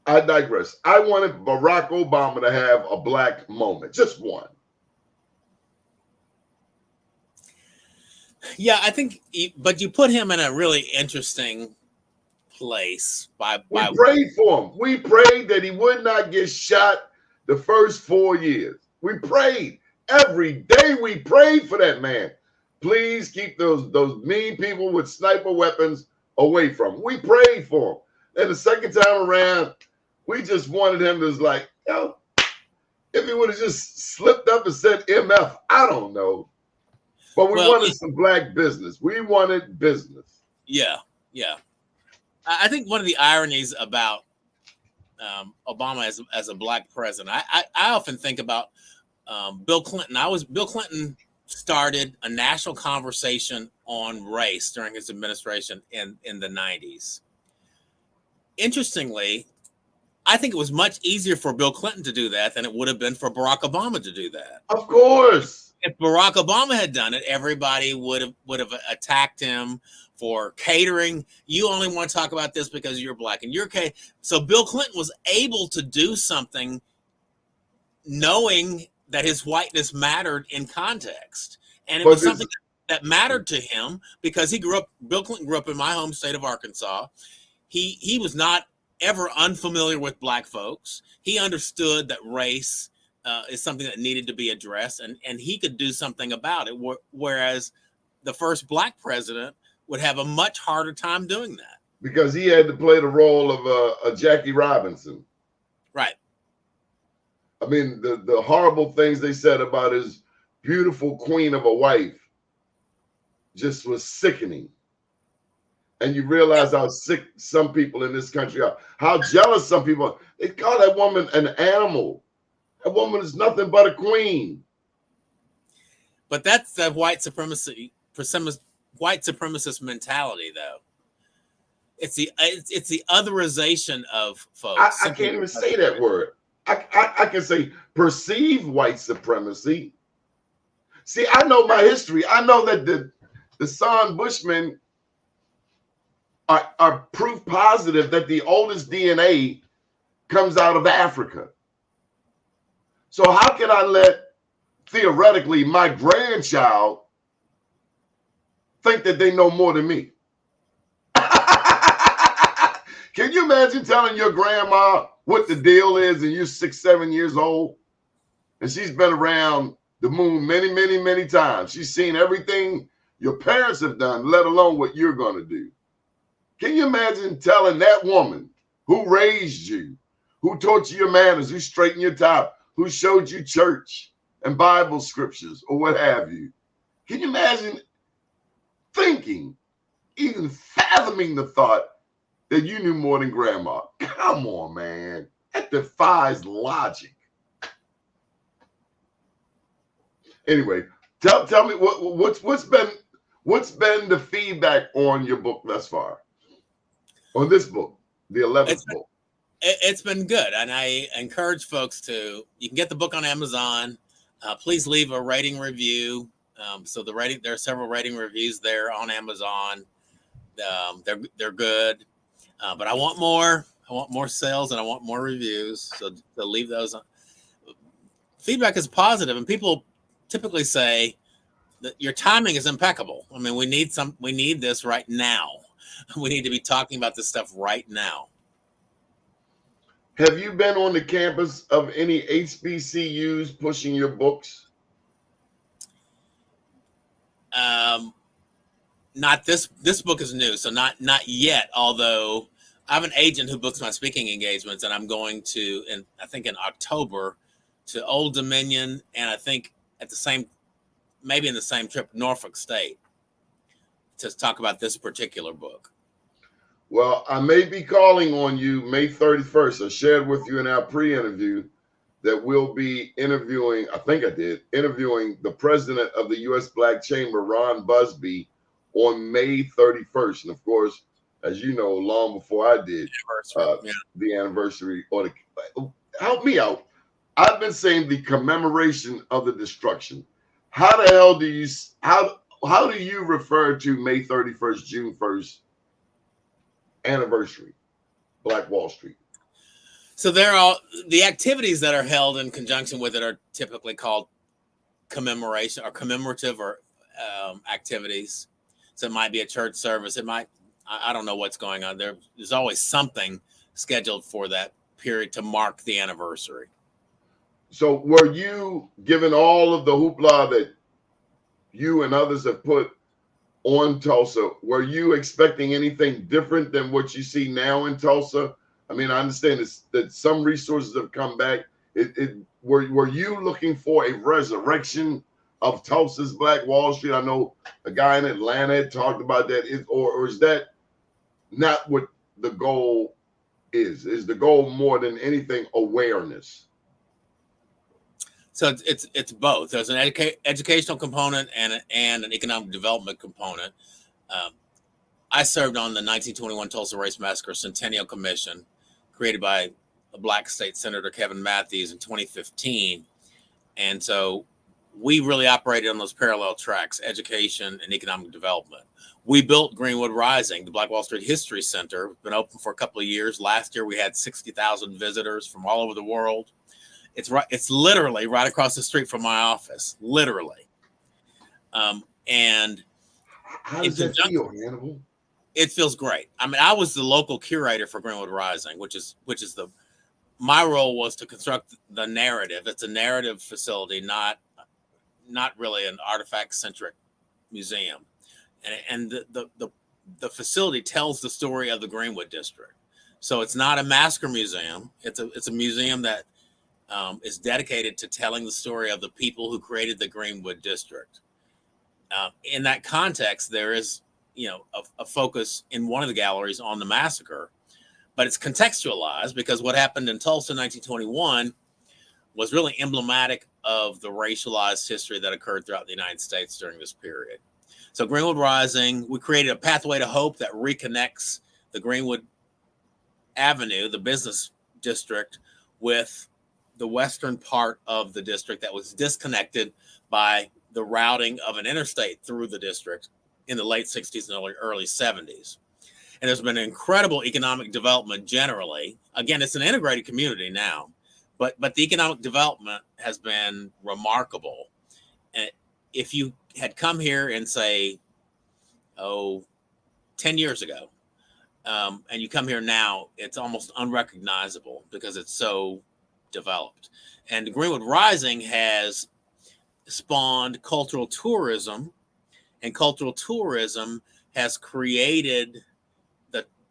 I digress. I wanted Barack Obama to have a black moment, just one. Yeah, I think, but you put him in a really interesting place. We prayed for him. We prayed that he would not get shot the first 4 years. We prayed every day. We prayed for that man. Please keep those mean people with sniper weapons away from him. We prayed for him. And the second time around, we just wanted him to like, if he would have just slipped up and said MF, I don't know. But we wanted some black business. We wanted business. Yeah, yeah. I think one of the ironies about Obama as a black president, I often think about Bill Clinton. Bill Clinton started a national conversation on race during his administration in the 90s. Interestingly, I think it was much easier for Bill Clinton to do that than it would have been for Barack Obama to do that. Of course. If Barack Obama had done it, everybody would have attacked him for catering. You only want to talk about this because you're black, and you're okay. So Bill Clinton was able to do something knowing that his whiteness mattered in context. And it was something that mattered to him because Bill Clinton grew up in my home state of Arkansas. He was not ever unfamiliar with black folks. He understood that race is something that needed to be addressed, and he could do something about it. Whereas the first black president would have a much harder time doing that. Because he had to play the role of a Jackie Robinson. Right. I mean, the horrible things they said about his beautiful queen of a wife just was sickening. And you realize how sick some people in this country are, how jealous some people are. They call that woman an animal. That woman is nothing but a queen. But that's the white supremacist mentality, though. It's the otherization of folks. I can't even say that word. I can say perceived white supremacy. See, I know my history. I know that the Son Bushmen are proof positive that the oldest DNA comes out of Africa. So how can I let, theoretically, my grandchild think that they know more than me? Can you imagine telling your grandma what the deal is and you're 6, 7 years old? And she's been around the moon many, many, many times. She's seen everything your parents have done, let alone what you're going to do. Can you imagine telling that woman who raised you, who taught you your manners, who straightened your tie, who showed you church and Bible scriptures or what have you? Can you imagine thinking, even fathoming the thought that you knew more than grandma? Come on, man. That defies logic. Anyway, tell me what's been the feedback on your book thus far? On this book, the 11th book. It's been good, and I encourage folks you can get the book on Amazon. Please leave a rating review. There are several rating reviews there on Amazon. They're good, but I want more. I want more sales, and I want more reviews. So to leave those. Feedback is positive, and people typically say that your timing is impeccable. I mean, we need this right now. We need to be talking about this stuff right now. Have you been on the campus of any HBCUs pushing your books? Not this book is new, so not yet. Although I have an agent who books my speaking engagements, and I'm going to, I think in October, to Old Dominion, and I think at the same, maybe in the same trip, Norfolk State, to talk about this particular book. Well, I may be calling on you May 31st. I shared with you in our pre-interview that we'll be interviewing, I think I did, interviewing the president of the U.S. Black Chamber, Ron Busby, on May 31st. And of course, as you know, long before I did, the anniversary, or the, help me out. I've been saying the commemoration of the destruction. How the hell do you, how do you refer to May 31st, June 1st anniversary, Black Wall Street? So the activities that are held in conjunction with it are typically called commemoration or commemorative or activities. So it might be a church service. It might, I don't know what's going on. There's always something scheduled for that period to mark the anniversary. So were you, given all of the hoopla that you and others have put on Tulsa, were you expecting anything different than what you see now in Tulsa? I mean, I understand that some resources have come back. Were you looking for a resurrection of Tulsa's Black Wall Street? I know a guy in Atlanta had talked about that. Or is that not what the goal is? Is the goal more than anything awareness? So it's both. There's an educational component and an economic development component. I served on the 1921 Tulsa Race Massacre Centennial Commission, created by a Black state senator, Kevin Matthews, in 2015. And so we really operated on those parallel tracks, education and economic development. We built Greenwood Rising, the Black Wall Street History Center. It's been open for a couple of years. Last year, we had 60,000 visitors from all over the world. It's literally right across the street from my office, literally. And how does that feel, Hannibal? It feels great. I mean, I was the local curator for Greenwood Rising, which is my role was to construct the narrative. It's a narrative facility, not really an artifact-centric museum. And the facility tells the story of the Greenwood District. So it's not a massacre museum. It's a museum that is dedicated to telling the story of the people who created the Greenwood District. In that context, there is, a focus in one of the galleries on the massacre, but it's contextualized because what happened in Tulsa in 1921 was really emblematic of the racialized history that occurred throughout the United States during this period. So Greenwood Rising, we created a pathway to hope that reconnects the Greenwood Avenue, the business district, with the western part of the district that was disconnected by the routing of an interstate through the district in the late 60s and early 70s. And there's been incredible economic development generally. Again, it's an integrated community now, but the economic development has been remarkable. And if you had come here and say, 10 years ago, and you come here now, it's almost unrecognizable because it's so developed. And Greenwood Rising has spawned cultural tourism, and cultural tourism has created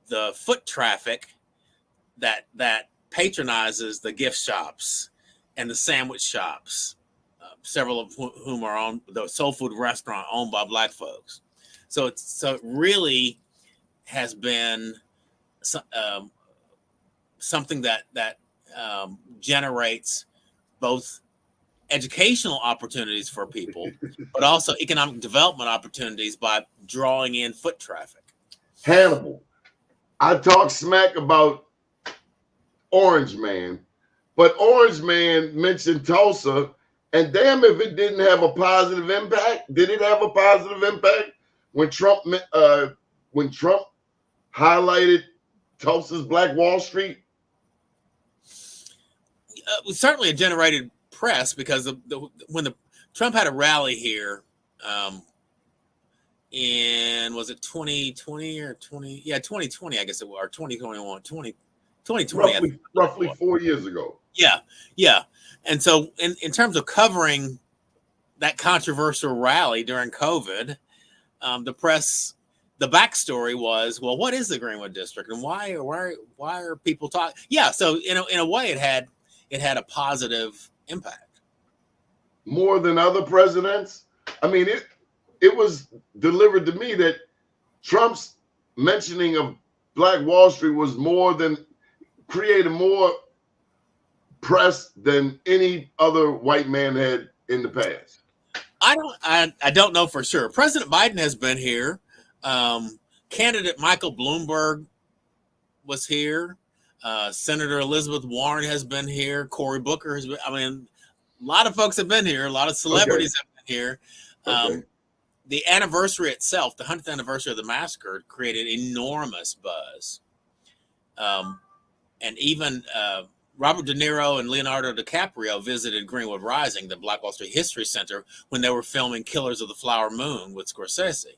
the foot traffic that patronizes the gift shops and the sandwich shops, several of whom are on the soul food restaurant owned by Black folks. So it really has been something that generates both educational opportunities for people, but also economic development opportunities by drawing in foot traffic. Hannibal, I talk smack about Orange Man, but Orange Man mentioned Tulsa, and damn if it didn't have a positive impact. Did it have a positive impact when Trump highlighted Tulsa's Black Wall Street? Certainly it generated press because when Trump had a rally here in, was it 2020 or 2020, I guess it was, or 2021, 2020. Roughly 4 years ago. Yeah. And so in terms of covering that controversial rally during COVID, the press the backstory was, well, what is the Greenwood District, and why are people talking? Yeah, so in a way, it had a positive impact. More than other presidents. I mean, it was delivered to me that Trump's mentioning of Black Wall Street was created more press than any other white man had in the past. I don't know for sure. President Biden has been here. Candidate Michael Bloomberg was here. Senator Elizabeth Warren has been here. Cory Booker has been. I mean, a lot of folks have been here. A lot of celebrities have been here. The anniversary itself, the 100th anniversary of the massacre, created enormous buzz. And even Robert De Niro and Leonardo DiCaprio visited Greenwood Rising, the Black Wall Street History Center, when they were filming Killers of the Flower Moon with Scorsese.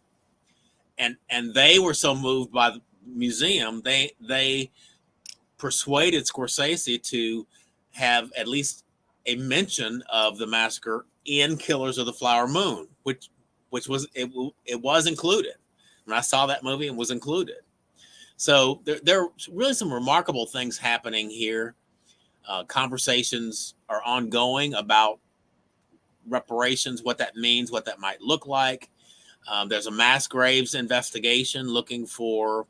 And they were so moved by the museum, they persuaded Scorsese to have at least a mention of the massacre in Killers of the Flower Moon, which was it was included. When I saw that movie, it was included. So there are really some remarkable things happening here. Conversations are ongoing about reparations, what that means, what that might look like. There's a mass graves investigation looking for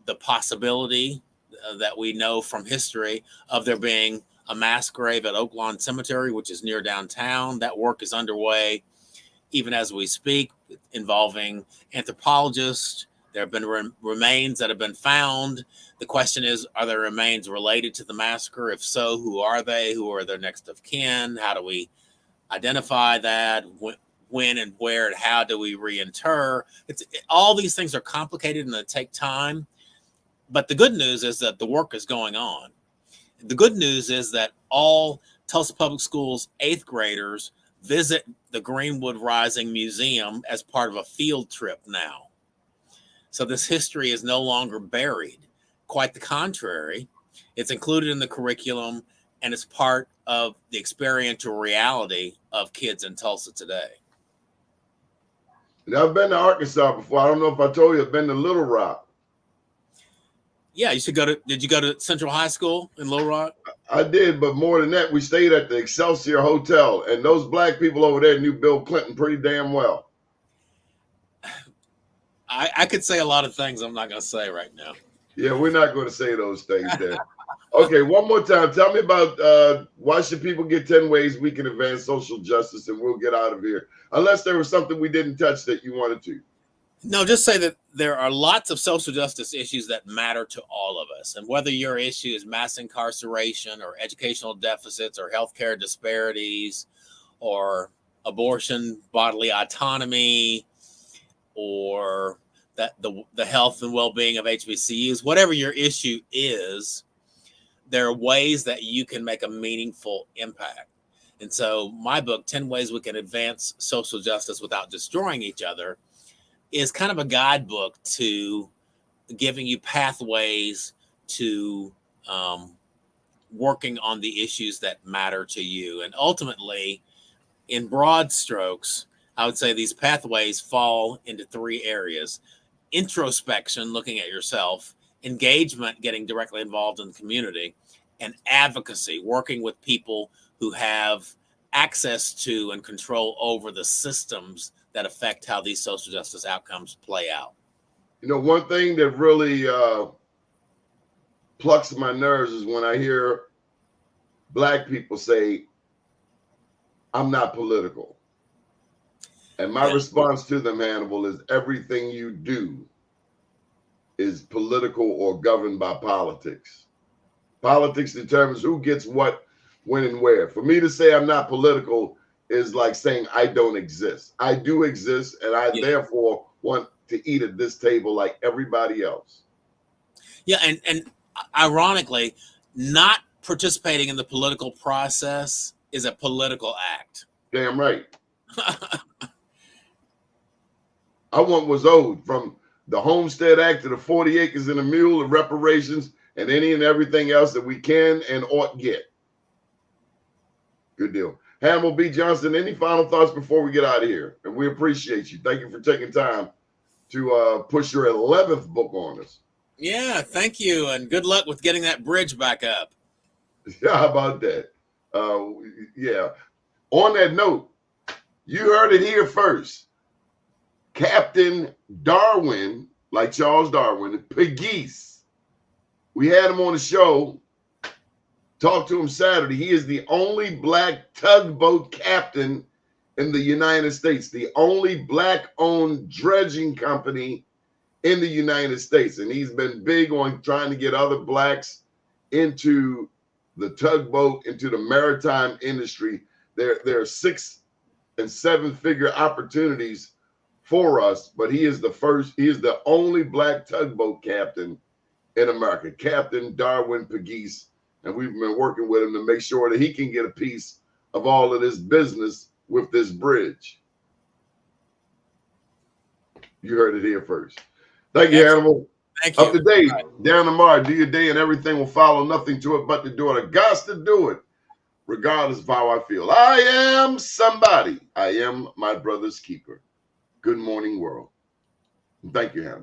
the possibility that we know from history of there being a mass grave at Oak Lawn Cemetery, which is near downtown. That work is underway even as we speak, involving anthropologists. There have been remains that have been found. The question is, are there remains related to the massacre? If so, who are they? Who are their next of kin? How do we identify that? When and where and how do we reinter? All these things are complicated and they take time. But the good news is that the work is going on. The good news is that all Tulsa Public Schools 8th graders visit the Greenwood Rising Museum as part of a field trip now. So this history is no longer buried. Quite the contrary. It's included in the curriculum and it's part of the experiential reality of kids in Tulsa today. Now, I've been to Arkansas before. I don't know if I told you, I've been to Little Rock. Yeah, you should go to, did you go to Central High School in Little Rock? I did, but more than that, we stayed at the Excelsior Hotel, and those black people over there knew Bill Clinton pretty damn well. I could say a lot of things I'm not going to say right now. Yeah, we're not going to say those things there. Okay, one more time. Tell me about why should people get 10 ways we can advance social justice, and we'll get out of here. Unless there was something we didn't touch that you wanted to. No, just say that there are lots of social justice issues that matter to all of us. And whether your issue is mass incarceration or educational deficits or healthcare disparities or abortion, bodily autonomy, or that the health and well-being of HBCUs, whatever your issue is, there are ways that you can make a meaningful impact. And so my book, 10 Ways We Can Advance Social Justice Without Destroying Each Other, is kind of a guidebook to giving you pathways to working on the issues that matter to you. And ultimately, in broad strokes, I would say these pathways fall into 3 areas. Introspection, looking at yourself, engagement, getting directly involved in the community, and advocacy, working with people who have access to and control over the systems that affect how these social justice outcomes play out. You know, one thing that really plucks my nerves is when I hear black people say, I'm not political. And my response to them, Hannibal, is everything you do is political or governed by politics. Politics determines who gets what, when, and where. For me to say I'm not political is like saying I don't exist. I do exist, and I therefore want to eat at this table like everybody else. Yeah, and ironically, not participating in the political process is a political act. Damn right. I want what's owed, from the Homestead Act to the 40 acres and a mule, the reparations, and any and everything else that we can and ought get. Good deal. Hannibal B. Johnson, any final thoughts before we get out of here? And we appreciate you. Thank you for taking time to push your 11th book on us. Yeah, thank you, and good luck with getting that bridge back up. How about that? Yeah. On that note, you heard it here first. Captain Darwin, like Charles Darwin, Pegues. We had him on the show. Talked to him Saturday. He is the only black tugboat captain in the United States, the only black-owned dredging company in the United States. And he's been big on trying to get other blacks into the tugboat, into the maritime industry. There are 6- and 7-figure opportunities for us, but he is the only black tugboat captain in America, Captain Darwin Pegues. And we've been working with him to make sure that he can get a piece of all of this business with this bridge. You heard it here first. Thank you, Hannibal. Thank you. Up to date, down tomorrow, do your day and everything will follow. Nothing to it but to do it. I got to do it, regardless of how I feel. I am somebody. I am my brother's keeper. Good morning, world. Thank you, Hannibal.